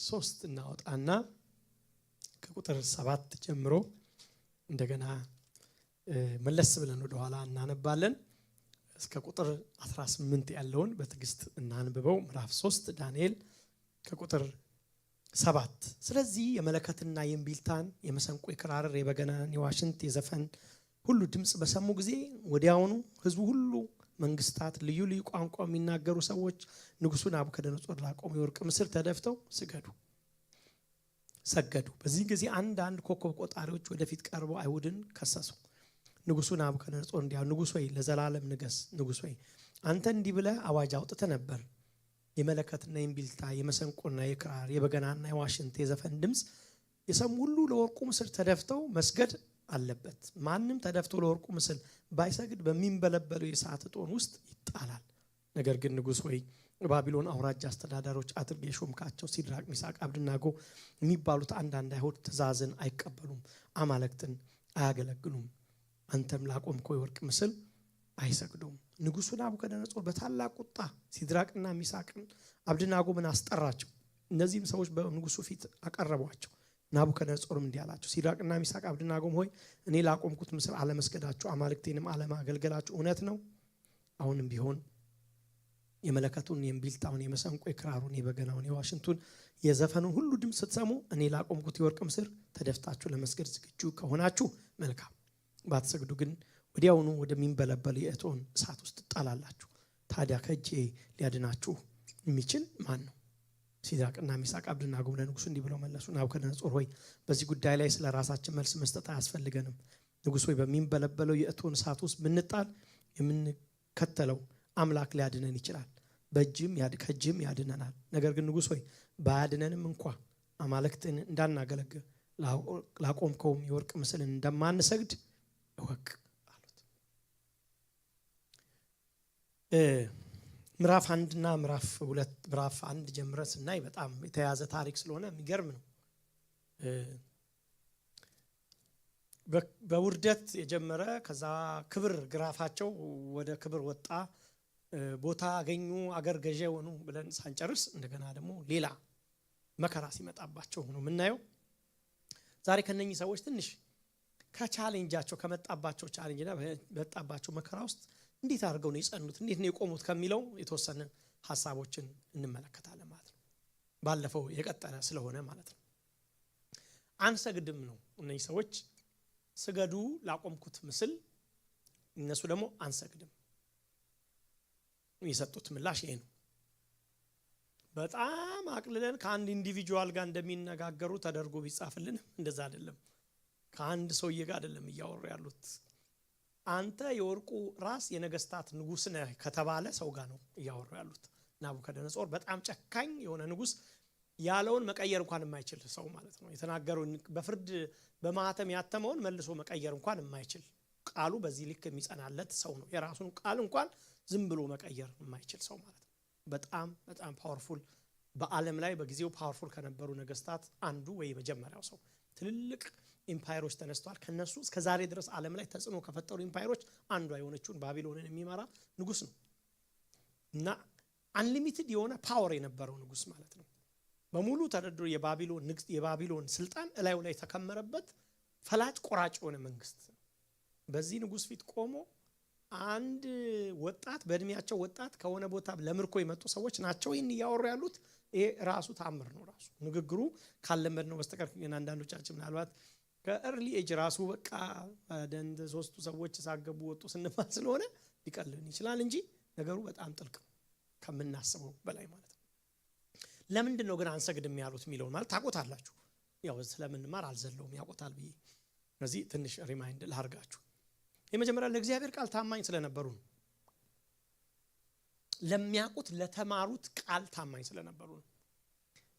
ሶስት እናወጣና ከቁጥር 7 ጀምሮ እንደገና መለስ ብለን ወደ ኋላ እናነባለን። እስከ ቁጥር 18 ያለውን በትግስት እናንብበው። ምዕራፍ 3 ዳንኤል ከቁጥር 7 ስለዚህ የመለከትና የእምቢልታን የመሰንቆ የክራር የበገናን የዋሽንት የዘፈን ሁሉ ድምጽ በሰሙ ጊዜ ወዲያውኑ ህዝቡ ሁሉ መንግስታት ልዩ ልዩ ቋንቋ የሚናገሩ ሰዎች ንጉሱ ናቡከደነጾር ላቆመው የወርቅ ምስል ተደፍተው ሰገዱ። በዚህ ጊዜ አንድ ኮከብ ቆጣሪዎች ወደፊት ቀርበው አይሁድን ከሰሱ። ንጉሱ ናቡከደነጾር እንዲያው ንጉስ ሆይ ለዘላለም ንገስ፣ ንጉስ ሆይ አንተ እንዲህ ብለህ አዋጅ አውጥተህ ነበር፣ የመለከትና የእምቢልታ የመሰንቆና የክራር የበገናና የዋሽንት የዘፈን ድምጽ የሰሙ ሁሉ ለወርቁ ምስል ተደፍተው መስገድ አለበት። ማንም ተደፍቶ ለወርቁ ምስል ባይሰግድ በሚንበለበለው የእሳት እቶን ውስጥ ይጣላል። ነገር ግን ንጉስ ሆይ ባቢሎን አውራጃ አስተዳዳሪዎች አድርገህ የሾምካቸው ሲድራቅ ሚሳቅ አብደናጎ የሚባሉት አንዳንድ አይሁድ ትእዛዝን አይቀበሉም፣ አማልክትን አያገለግሉም፣ አንተም ላቆምከው የወርቅ ምስል አይሰግዱም። ንጉሱ ናቡከደነጾር በታላቅ ቁጣ ሲድራቅና ሚሳቅን አብደናጎን አስጠራቸው። እነዚህም ሰዎች በንጉሱ ፊት አቀረቧቸው። ናቡከደነጾርም እንዲህ አላቸው፣ ሲድራቅና ሚሳቅ አብደናጎም ሆይ እኔ ላቆምኩት ምስል አለመስገዳችሁ አማልክቴንም አለማገልገላችሁ እውነት ነው? አሁንም ቢሆን የመለከቱን የእምቢልታውን የመሰንቆ የክራሩን የበገናውን የዋሽንቱን የዘፈኑን ሁሉ ድምጽ ስትሰሙ እኔ ላቆምኩት የወርቅ ምስል ተደፍታችሁ ለመስገድ ዝግጁ ከሆናችሁ መልካም፣ ባትሰግዱ ግን ወዲያውኑ ወደሚንበለበል የእቶን እሳት ውስጥ ትጣላላችሁ። ታዲያ ከእጄ ሊያድናችሁ የሚችል ማን ነው? ሲድራቅና ሚሳቅ አብደናጎ ለንጉሱ እንዲህ ብለው መለሱ፣ ናቡከደነጾር ሆይ በዚህ ጉዳይ ላይ ስለ ራሳችን መልስ መስጠት አያስፈልገንም። ንጉስ ሆይ በሚንበለበለው የእቶን እሳት ውስጥ ብንጣል የምንከተለው አምላክ ሊያድነን ይችላል፣ ከእጅም ያድነናል። ነገር ግን ንጉስ ሆይ ባያድነንም እንኳ አማልክትን እንዳናገለግል ላቆምከውም የወርቅ ምስልን እንደማንሰግድ እወቅ አሉት። ምዕራፍ 1 እና ምዕራፍ 2 ምዕራፍ 1 ጀምረን ስናይ በጣም የተያዘ ታሪክ ስለሆነ የሚገርም ነው። በውርደት የጀመረ ከዛ ክብር ግራፋቸው ወደ ክብር ወጣ፣ ቦታ አገኙ፣ አገር ገዢ ሆኑ ብለን ሳንጨርስ እንደገና ደግሞ ሌላ መከራ ሲመጣባቸው ነው የምናየው። ዛሬ ከነኚህ ሰዎች ትንሽ ከቻሌንጃቸው ከመጣባቸው ቻሌንጅና በመጣባቸው መከራ ውስጥ እንዴት አድርገው ነው የጸኑት፣ እንዴት ነው የቆሙት ከሚለው የተወሰነ ሐሳቦችን እንመለከታለን ማለት ነው። ባለፈው የቀጠለ ስለሆነ ማለት ነው። አንሰግድም ነው እነኚህ ሰዎች ስገዱ ላቆምኩት ምስል፣ እነሱ ደግሞ አንሰግድም። የሰጡት ምላሽ ይሄ ነው። በጣም አቅልለን ከአንድ ኢንዲቪጁዋል ጋር እንደሚነጋገሩ ተደርጎ ቢጻፍልን እንደዛ አይደለም። ከአንድ ሰውዬ ጋር አይደለም እያወሩ ያሉት። አንተ የወርቁ ራስ የነገስታት ንጉስ ነህ ከተባለ ሰው ጋር ነው እያወሩ ያሉት። ናቡከደነጾር በጣም ጨካኝ የሆነ ንጉስ፣ ያለውን መቀየር እንኳን የማይችል ሰው ማለት ነው። የተናገረውን በፍርድ በማህተም ያተመውን መልሶ መቀየር እንኳን የማይችል፣ ቃሉ በዚህ ልክ የሚጸናለት ሰው ነው። የራሱን ቃል እንኳን ዝም ብሎ መቀየር የማይችል ሰው ማለት ነው። በጣም በጣም ፓወርፉል፣ በዓለም ላይ በጊዜው ፓወርፉል ከነበሩ ነገስታት አንዱ ወይ መጀመሪያው ሰው። ትልልቅ ኢምፓየሮች ተነስተዋል። ከነሱ እስከ ዛሬ ድረስ ዓለም ላይ ተጽዕኖ ከፈጠሩ ኢምፓየሮች አንዷ የሆነችውን ባቢሎንን የሚመራ ንጉስ ነው እና አንሊሚትድ የሆነ ፓወር የነበረው ንጉስ ማለት ነው። በሙሉ ተደርድሮ የባቢሎን ስልጣን እላዩ ላይ ተከመረበት ፈላጭ ቆራጭ የሆነ መንግስት። በዚህ ንጉስ ፊት ቆሞ አንድ ወጣት በእድሜያቸው ወጣት ከሆነ ቦታ ለምርኮ የመጡ ሰዎች ናቸው ይህን እያወሩ ያሉት። ይሄ ራሱ ታምር ነው። ራሱ ንግግሩ ካለመድ ነው በስተቀር ግን አንዳንዶቻችን ምናልባት ከእርሊ ኤጅ ራሱ በቃ ደንድ ሶስቱ ሰዎች ሳገቡ ወጡ ስንባል ስለሆነ ሊቀልን ይችላል እንጂ ነገሩ በጣም ጥልቅ ከምናስበው በላይ ማለት ነው። ለምንድን ነው ግን አንሰግድም ያሉት የሚለው ማለት ታቆታላችሁ። ያው ስለምንማር አልዘለውም ያቆታል ብዬ ስለዚህ ትንሽ ሪማይንድ ላርጋችሁ። የመጀመሪያ ለእግዚአብሔር ቃል ታማኝ ስለነበሩ ነው። ለሚያውቁት ለተማሩት ቃል ታማኝ ስለነበሩ ነው።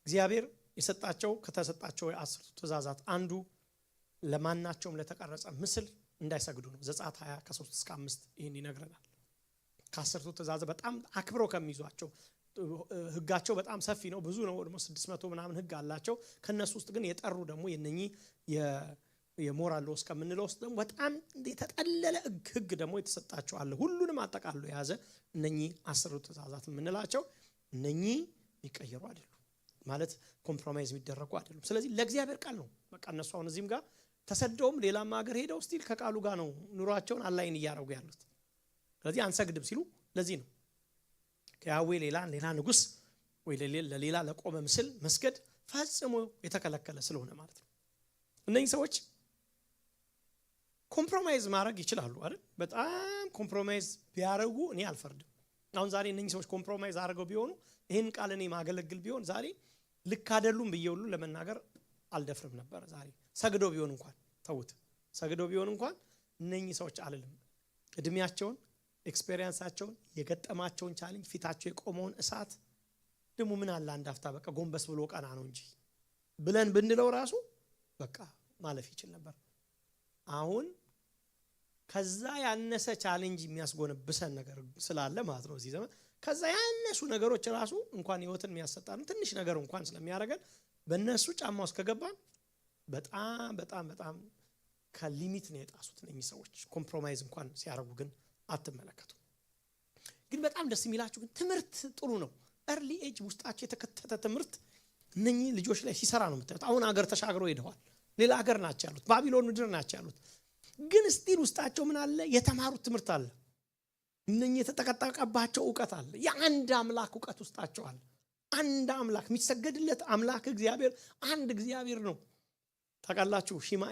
እግዚአብሔር የሰጣቸው ከተሰጣቸው የ10 ትእዛዛት አንዱ ለማናቸውም ለተቀረጸ ምስል እንዳይሰግዱ ነው። ዘጸአት 20 ከ3-5 ይሄን ይነግረናል። ከ10 ትእዛዛት በጣም አክብረው ከሚይዟቸው ህጋቸው በጣም ሰፊ ነው፣ ብዙ ነው። ደግሞ 600 ምናምን ህግ አላቸው። ከነሱ ውስጥ ግን የጠሩ ደግሞ የነኚህ የሞራል ሎስ ከምንለው ውስጥ ደግሞ በጣም የተጠለለ ህግ ደግሞ የተሰጣቸው አለ። ሁሉንም አጠቃሎ የያዘ እነኚህ 10 ትእዛዛት የምንላቸው እነኚህ የሚቀየሩ አይደሉም ማለት ኮምፕሮማይዝ የሚደረጉ አይደሉም። ስለዚህ ለእግዚአብሔር ቃል ነው በቃ እነሱ አሁን እዚህም ጋር ተሰደውም ሌላም ሀገር ሄደው ስቲል ከቃሉ ጋር ነው ኑሯቸውን አላይን እያደረጉ ያሉት። ስለዚህ አንሰግድም ሲሉ ለዚህ ነው ከያዌ ሌላ ንጉስ ወይ ለሌላ ለቆመ ምስል መስገድ ፈጽሞ የተከለከለ ስለሆነ ማለት ነው። እነኚህ ሰዎች ኮምፕሮማይዝ ማድረግ ይችላሉ አይደል? በጣም ኮምፕሮማይዝ ቢያረጉ እኔ አልፈርድም። አሁን ዛሬ እነኚህ ሰዎች ኮምፕሮማይዝ አድርገው ቢሆኑ ይሄን ቃል እኔ ማገለግል ቢሆን ዛሬ ልክ አይደሉም ብዬ ሁሉ ለመናገር አልደፍርም ነበር። ዛሬ ሰግዶ ቢሆን እንኳን ተውት፣ ሰግዶ ቢሆን እንኳን እነኚህ ሰዎች አልልም። እድሜያቸውን ኤክስፔሪየንሳቸውን የገጠማቸውን ቻሌንጅ ፊታቸው የቆመውን እሳት ደግሞ ምን አለ አንድ አፍታ በቃ ጎንበስ ብሎ ቀና ነው እንጂ ብለን ብንለው ራሱ በቃ ማለፍ ይችል ነበር። አሁን ከዛ ያነሰ ቻሌንጅ የሚያስጎነብሰን ነገር ስላለ ማለት ነው እዚህ ዘመን ከዛ ያነሱ ነገሮች ራሱ እንኳን ህይወትን የሚያሰጣን ትንሽ ነገር እንኳን ስለሚያደርገን በእነሱ ጫማ ውስጥ ከገባን በጣም በጣም በጣም ከሊሚት ነው የጣሱት እነኚህ ሰዎች። ኮምፕሮማይዝ እንኳን ሲያደርጉ ግን አትመለከቱ። ግን በጣም ደስ የሚላችሁ ግን ትምህርት ጥሩ ነው። ኤርሊ ኤጅ ውስጣቸው የተከተተ ትምህርት እነኚህ ልጆች ላይ ሲሰራ ነው የምታዩት። አሁን ሀገር ተሻግረው ሄደዋል፣ ሌላ ሀገር ናቸው ያሉት፣ ባቢሎን ምድር ናቸው ያሉት። ግን ስቲል ውስጣቸው ምን አለ? የተማሩት ትምህርት አለ። እነኚህ የተጠቀጠቀባቸው ዕውቀት አለ። የአንድ አምላክ ዕውቀት ውስጣቸው አለ። አንድ አምላክ የሚሰገድለት አምላክ እግዚአብሔር አንድ እግዚአብሔር ነው። ታውቃላችሁ ሺማ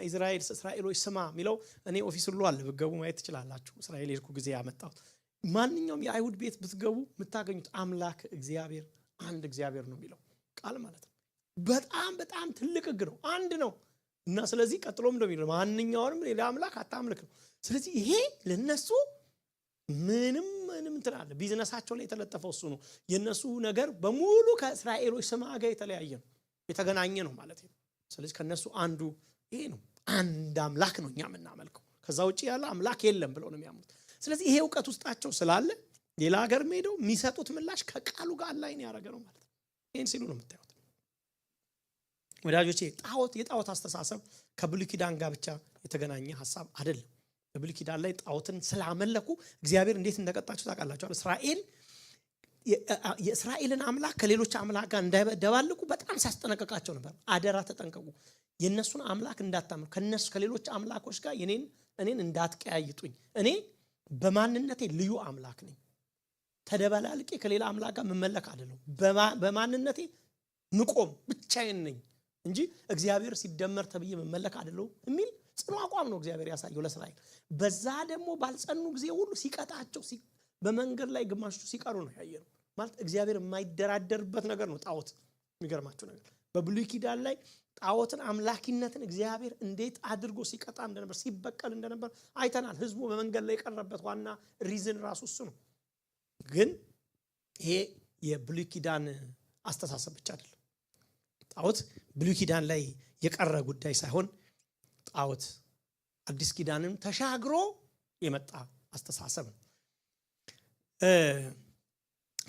እስራኤሎች ስማ የሚለው እኔ ኦፊስ ሁሉ አለ ብትገቡ ማየት ትችላላችሁ። እስራኤል የልኩ ጊዜ ያመጣሁት ማንኛውም የአይሁድ ቤት ብትገቡ የምታገኙት አምላክ እግዚአብሔር አንድ እግዚአብሔር ነው የሚለው ቃል ማለት ነው። በጣም በጣም ትልቅ ህግ ነው፣ አንድ ነው። እና ስለዚህ ቀጥሎም እንደሚለው ማንኛውንም ሌላ አምላክ አታምልክ ነው። ስለዚህ ይሄ ለነሱ ምንም እንትን አለ። ቢዝነሳቸው ላይ የተለጠፈው እሱ ነው። የነሱ ነገር በሙሉ ከእስራኤሎች ስማ ጋር የተለያየ ነው፣ የተገናኘ ነው ማለት ነው። ስለዚህ ከነሱ አንዱ ይሄ ነው፣ አንድ አምላክ ነው እኛ የምናመልከው፣ ከዛ ውጪ ያለ አምላክ የለም ብለው ነው የሚያምኑት። ስለዚህ ይሄ ዕውቀት ውስጣቸው ስላለ ሌላ ሀገር ሄደው የሚሰጡት ምላሽ ከቃሉ ጋር ላይ ነው ያደረገ ነው ማለት ነው። ይሄን ሲሉ ነው የምታዩት ወዳጆቼ። የጣዖት አስተሳሰብ ከብሉይ ኪዳን ጋር ብቻ የተገናኘ ሐሳብ አይደለም። በብሉይ ኪዳን ላይ ጣዖትን ስላመለኩ እግዚአብሔር እንዴት እንደቀጣቸው ታውቃላችሁ። የእስራኤልን አምላክ ከሌሎች አምላክ ጋር እንዳይደባልቁ በጣም ሲያስጠነቅቃቸው ነበር። አደራ ተጠንቀቁ፣ የነሱን አምላክ እንዳታምኑ፣ ከሌሎች አምላኮች ጋር እኔን እንዳትቀያይጡኝ፣ እኔ በማንነቴ ልዩ አምላክ ነኝ፣ ተደባላልቄ ከሌላ አምላክ ጋር መመለክ አይደለም፣ በማንነቴ ምቆም ብቻዬን ነኝ እንጂ እግዚአብሔር ሲደመር ተብዬ መመለክ አይደለም የሚል ጽኑ አቋም ነው እግዚአብሔር ያሳየው ለእስራኤል። በዛ ደግሞ ባልጸኑ ጊዜ ሁሉ ሲቀጣቸው በመንገድ ላይ ግማሾቹ ሲቀሩ ነው ያየነው። ማለት እግዚአብሔር የማይደራደርበት ነገር ነው ጣዖት። የሚገርማችሁ ነገር በብሉይ ኪዳን ላይ ጣዖትን አምላኪነትን እግዚአብሔር እንዴት አድርጎ ሲቀጣ እንደነበር ሲበቀል እንደነበር አይተናል። ህዝቡ በመንገድ ላይ የቀረበት ዋና ሪዝን ራሱ እሱ ነው። ግን ይሄ የብሉይ ኪዳን አስተሳሰብ ብቻ አይደለም። ጣዖት ብሉይ ኪዳን ላይ የቀረ ጉዳይ ሳይሆን ጣዖት አዲስ ኪዳንን ተሻግሮ የመጣ አስተሳሰብ ነው።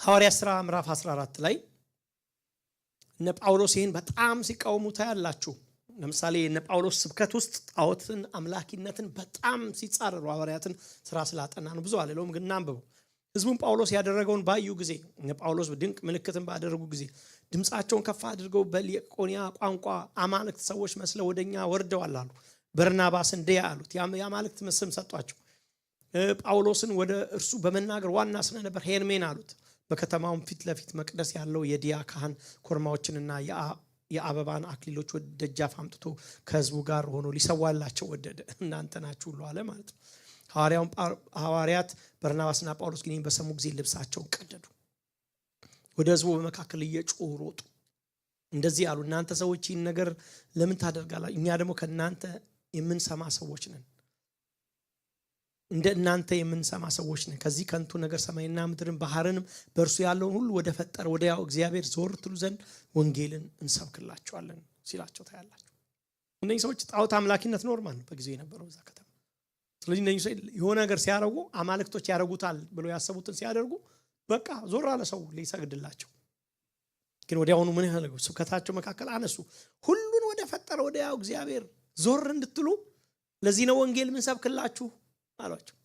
ሐዋርያት ሥራ ምዕራፍ 14 ላይ እነ ጳውሎስ ይህን በጣም ሲቃወሙ ታያላችሁ። ለምሳሌ እነ ጳውሎስ ስብከት ውስጥ ጣዖትን አምላኪነትን በጣም ሲጻረሩ ሐዋርያትን ሥራ ስላጠና ነው ብዙ አለለውም፣ ግን እናንብበው። ህዝቡን ጳውሎስ ያደረገውን ባዩ ጊዜ እነ ጳውሎስ ድንቅ ምልክትን ባደረጉ ጊዜ ድምፃቸውን ከፍ አድርገው በሊቆንያ ቋንቋ አማልክት ሰዎች መስለው ወደኛ ወርደዋል አሉ። በርናባስን እንዲህ አሉት፣ የአማልክት ስም ሰጧቸው። ጳውሎስን ወደ እርሱ በመናገር ዋና ስለነበር ሄርሜን አሉት። በከተማውም ፊት ለፊት መቅደስ ያለው የዲያ ካህን ኮርማዎችንና የአበባን አክሊሎች ወደ ደጃፍ አምጥቶ ከህዝቡ ጋር ሆኖ ሊሰዋላቸው ወደደ። እናንተ ናችሁ ሁሉ አለ ማለት ነው። ሐዋርያት በርናባስና ጳውሎስ ግን በሰሙ ጊዜ ልብሳቸውን ቀደዱ፣ ወደ ህዝቡ በመካከል እየጮሁ ሮጡ። እንደዚህ አሉ፣ እናንተ ሰዎች ይህን ነገር ለምን ታደርጋላችሁ? እኛ ደግሞ ከእናንተ የምንሰማ ሰዎች ነን። እንደ እናንተ የምንሰማ ሰዎች ነን። ከዚህ ከንቱ ነገር ሰማይና ምድርን ባህርንም በእርሱ ያለውን ሁሉ ወደ ፈጠረ ወደ ያው እግዚአብሔር ዞር ትሉ ዘንድ ወንጌልን እንሰብክላቸዋለን ሲላቸው ታያላችሁ። እነዚህ ሰዎች ጣዖት አምላኪነት ኖርማል ነው በጊዜው የነበረው እዛ ከተማ። ስለዚህ እነዚህ ሰዎች የሆነ ነገር ሲያደርጉ አማልክቶች ያደርጉታል ብሎ ያሰቡትን ሲያደርጉ በቃ ዞር አለ ሰው ሊሰግድላቸው። ግን ወዲያውኑ ምን ያደርጉ ስብከታቸው መካከል አነሱ ሁሉን ወደ ፈጠረ ወደ ያው እግዚአብሔር ዞር እንድትሉ ለዚህ ነው ወንጌል ምን ሰብክላችሁ አሏቸው።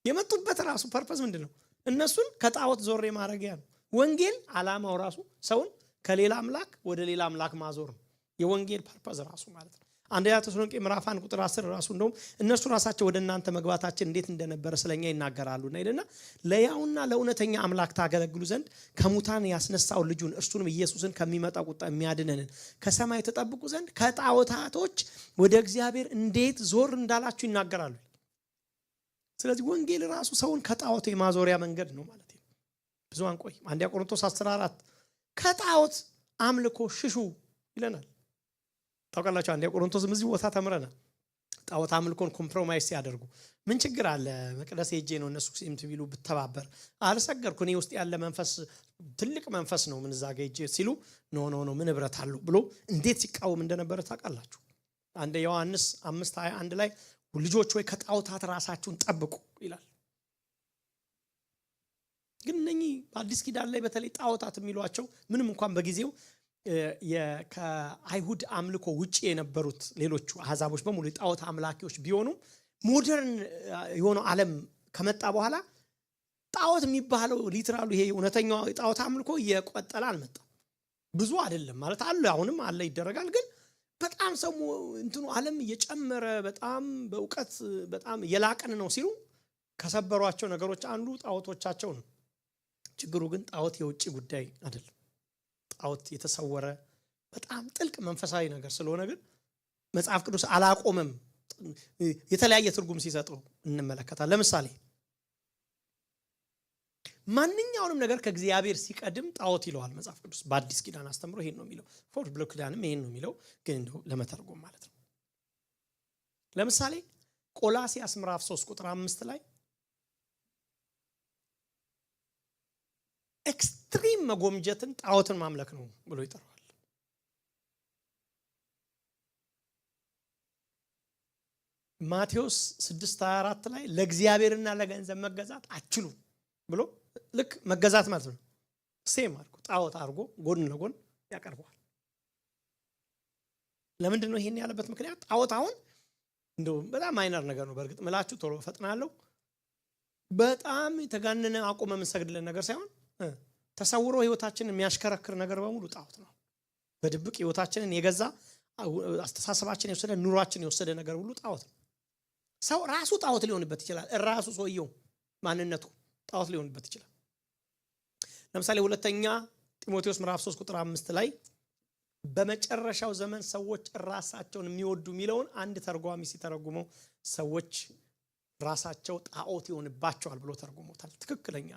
የመጡበት ራሱ ፐርፐስ ምንድነው? እነሱን ከጣዖት ዞር ማድረጊያ ነው። ወንጌል ዓላማው ራሱ ሰውን ከሌላ አምላክ ወደ ሌላ አምላክ ማዞር ነው። የወንጌል ፐርፐስ ራሱ ማለት ነው። አንደኛ ተሰሎንቄ ምዕራፍ 1 ቁጥር 10 ራሱ እንደውም እነሱ ራሳቸው ወደ እናንተ መግባታችን እንዴት እንደነበረ ስለኛ ይናገራሉና ይልና ለያውና ለእውነተኛ አምላክ ታገለግሉ ዘንድ ከሙታን ያስነሳው ልጁን እርሱንም ኢየሱስን ከሚመጣው ቁጣ የሚያድነንን ከሰማይ ተጠብቁ ዘንድ ከጣዖታቶች ወደ እግዚአብሔር እንዴት ዞር እንዳላችሁ ይናገራሉ። ስለዚህ ወንጌል ራሱ ሰውን ከጣዖት የማዞሪያ መንገድ ነው ማለት ነው። ብዙ አንቆይ አንደኛ ቆሮንቶስ 14 ከጣዖት አምልኮ ሽሹ ይለናል። ታውቃላችሁ አንደኛ ቆሮንቶስም እዚህ ቦታ ተምረናል። ጣዖት አምልኮን ኮምፕሮማይዝ ሲያደርጉ ምን ችግር አለ? መቅደስ ሄጄ ነው እነሱ ሲምት ቢሉ ብተባበር አልሰገርኩ እኔ ውስጥ ያለ መንፈስ ትልቅ መንፈስ ነው ምን ዛጋ ሄጄ ሲሉ ኖ ምን ህብረት አለው ብሎ እንዴት ሲቃወም እንደነበረ ታውቃላችሁ። አንደኛ ዮሐንስ 5:21 ላይ ልጆች ወይ ከጣዖታት ራሳችሁን ጠብቁ ይላል። ግን እነኚህ በአዲስ ኪዳን ላይ በተለይ ጣዖታት የሚሏቸው ምንም እንኳን በጊዜው ከአይሁድ አምልኮ ውጪ የነበሩት ሌሎቹ አህዛቦች በሙሉ ጣዖት አምላኪዎች ቢሆኑ ሞደርን የሆነው ዓለም ከመጣ በኋላ ጣዖት የሚባለው ሊትራሉ ይሄ እውነተኛው ጣዖት አምልኮ እየቆጠለ አልመጣም። ብዙ አይደለም ማለት አለ አሁንም አለ ይደረጋል። ግን በጣም ሰው እንትኑ ዓለም እየጨመረ በጣም በእውቀት በጣም የላቀን ነው ሲሉ ከሰበሯቸው ነገሮች አንዱ ጣዖቶቻቸው ነው። ችግሩ ግን ጣዖት የውጪ ጉዳይ አይደለም። ጣዖት የተሰወረ በጣም ጥልቅ መንፈሳዊ ነገር ስለሆነ ግን መጽሐፍ ቅዱስ አላቆመም። የተለያየ ትርጉም ሲሰጠው እንመለከታለን። ለምሳሌ ማንኛውንም ነገር ከእግዚአብሔር ሲቀድም ጣዖት ይለዋል መጽሐፍ ቅዱስ። በአዲስ ኪዳን አስተምሮ ይሄን ነው የሚለው። ፎር ብሉይ ኪዳንም ይሄን ነው የሚለው። ግን እንደው ለመተርጎም ማለት ነው። ለምሳሌ ቆላስይስ ምዕራፍ 3 ቁጥር 5 ላይ ኤክስትሪም መጎምጀትን ጣዖትን ማምለክ ነው ብሎ ይጠራዋል። ማቴዎስ 6:24 ላይ ለእግዚአብሔርና ለገንዘብ መገዛት አትችሉ ብሎ ልክ መገዛት ማለት ነው ሴም አድርጎ ጣዖት አድርጎ ጎን ለጎን ያቀርበዋል። ለምንድን ነው ይሄን ያለበት ምክንያት? ጣዖት አሁን እንደው በጣም ማይነር ነገር ነው። በእርግጥ ምላችሁ ቶሎ ፈጥናለሁ። በጣም የተጋነነ አቆመ የምንሰግድለን ነገር ሳይሆን ተሰውሮ ህይወታችንን የሚያሽከረክር ነገር በሙሉ ጣዖት ነው። በድብቅ ህይወታችንን የገዛ አስተሳሰባችን የወሰደ ኑሯችን የወሰደ ነገር ሁሉ ጣዖት ነው። ሰው ራሱ ጣዖት ሊሆንበት ይችላል። ራሱ ሰውየው ማንነቱ ጣዖት ሊሆንበት ይችላል። ለምሳሌ ሁለተኛ ጢሞቴዎስ ምዕራፍ 3 ቁጥር 5 ላይ በመጨረሻው ዘመን ሰዎች ራሳቸውን የሚወዱ የሚለውን አንድ ተርጓሚ ሲተረጉመው ሰዎች ራሳቸው ጣዖት ይሆንባቸዋል ብሎ ተርጉሞታል። ትክክለኛ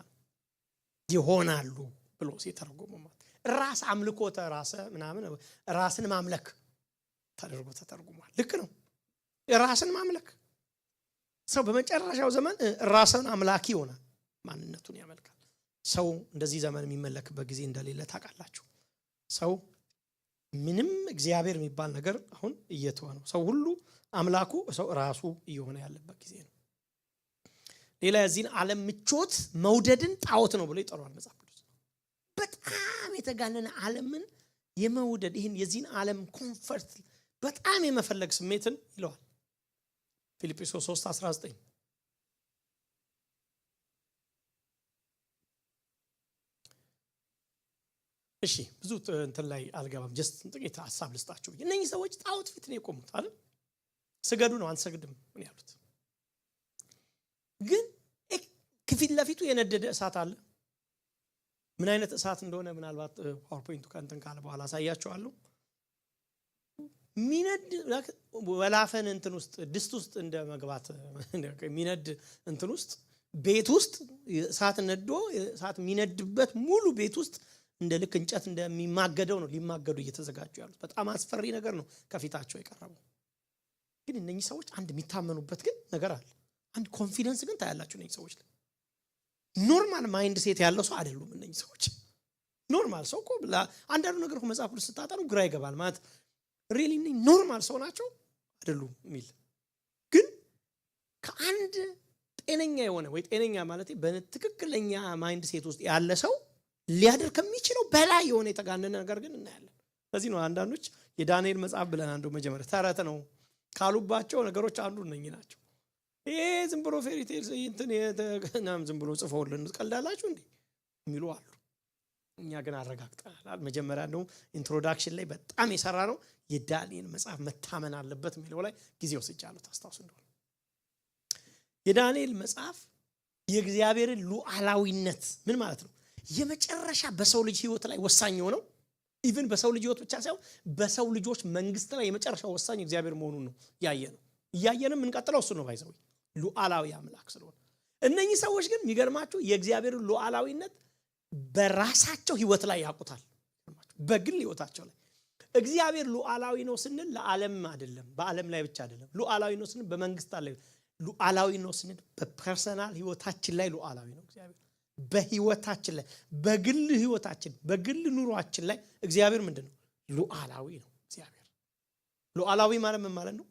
ይሆናሉ ብሎ ሲተረጉመው ማለት ራስ አምልኮተ ራስ ምናምን ራስን ማምለክ ተደርጎ ተተርጉሟል። ልክ ነው። ራስን ማምለክ ሰው በመጨረሻው ዘመን ራስን አምላኪ ይሆናል፣ ማንነቱን ያመልካል። ሰው እንደዚህ ዘመን የሚመለክበት ጊዜ እንደሌለ ታውቃላችሁ። ሰው ምንም እግዚአብሔር የሚባል ነገር አሁን እየተወ ነው። ሰው ሁሉ አምላኩ ሰው ራሱ እየሆነ ያለበት ጊዜ ነው። ሌላ የዚህን ዓለም ምቾት መውደድን ጣዖት ነው ብሎ ይጠራዋል መጽሐፍ ቅዱስ። በጣም የተጋነነ ዓለምን የመውደድ ይህን የዚህን ዓለም ኮምፈርት በጣም የመፈለግ ስሜትን ይለዋል። ፊልጵስዩስ 3:19 እሺ ብዙ እንትን ላይ አልገባም። ጀስት ጥቂት ሐሳብ ልስጣችሁ። እነኚህ ሰዎች ጣዖት ፊት ነው የቆሙት አይደል? ስገዱ ነው አንሰግድም ምን ያሉት። ግን ከፊት ለፊቱ የነደደ እሳት አለ። ምን አይነት እሳት እንደሆነ ምናልባት ፓወርፖይንቱ ከእንትን ካለ በኋላ አሳያችኋለሁ። ሚነድ ወላፈን እንትን ውስጥ ድስት ውስጥ እንደ መግባት ሚነድ እንትን ውስጥ ቤት ውስጥ እሳት ነዶ እሳት ሚነድበት ሙሉ ቤት ውስጥ እንደ ልክ እንጨት እንደሚማገደው ነው ሊማገዱ እየተዘጋጁ ያሉት። በጣም አስፈሪ ነገር ነው ከፊታቸው የቀረበው። ግን እነኚህ ሰዎች አንድ የሚታመኑበት ግን ነገር አለ። አንድ ኮንፊደንስ ግን ታያላችሁ እነዚህ ሰዎች ላይ። ኖርማል ማይንድ ሴት ያለው ሰው አይደሉም እነዚህ ሰዎች። ኖርማል ሰው እኮ አንዳንዱ ነገር እኮ መጽሐፍ ቅዱስ ስታጠኑ ግራ ይገባል። ማለት ሪሊ ኖርማል ሰው ናቸው አይደሉም የሚል ግን ከአንድ ጤነኛ የሆነ ወይ ጤነኛ ማለት በትክክለኛ ማይንድ ሴት ውስጥ ያለ ሰው ሊያደርግ ከሚችለው በላይ የሆነ የተጋነነ ነገር ግን እናያለን። ስለዚህ ነው አንዳንዶች የዳንኤል መጽሐፍ ብለን አንዱ መጀመሪያ ተረት ነው ካሉባቸው ነገሮች አንዱ እነኚህ ናቸው። ይሄ ዝም ብሎ ፌሪ ቴል እንትን የተናም ዝም ብሎ ጽፈውልን ቀልዳላችሁ እንዴ የሚሉ አሉ። እኛ ግን አረጋግጠናል። መጀመሪያ ነው ኢንትሮዳክሽን ላይ በጣም የሰራ ነው የዳንኤል መጽሐፍ መታመን አለበት የሚለው ላይ ጊዜ ወስጃለሁ ታስታውሱ እንደሆነ። የዳንኤል መጽሐፍ የእግዚአብሔርን ሉዓላዊነት ምን ማለት ነው የመጨረሻ በሰው ልጅ ህይወት ላይ ወሳኝ የሆነው ኢቭን በሰው ልጅ ህይወት ብቻ ሳይሆን በሰው ልጆች መንግስት ላይ የመጨረሻ ወሳኝ እግዚአብሔር መሆኑን ነው ያየነው። እያየንም እንቀጥለው እሱ ነው ባይዘው ሉዓላዊ አምላክ ስለሆነ። እነኚህ ሰዎች ግን የሚገርማችሁ የእግዚአብሔርን ሉዓላዊነት በራሳቸው ህይወት ላይ ያውቁታል። በግል ህይወታቸው ላይ እግዚአብሔር ሉዓላዊ ነው ስንል ለዓለም አይደለም፣ በዓለም ላይ ብቻ አይደለም። ሉዓላዊ ነው ስንል በመንግስት ላይ፣ ሉዓላዊ ነው ስንል በፐርሰናል ህይወታችን ላይ ሉዓላዊ ነው እግዚአብሔር። በህይወታችን ላይ በግል ህይወታችን በግል ኑሯችን ላይ እግዚአብሔር ምንድነው ሉዓላዊ ነው እግዚአብሔር። ሉዓላዊ ማለት ምን ማለት ነው?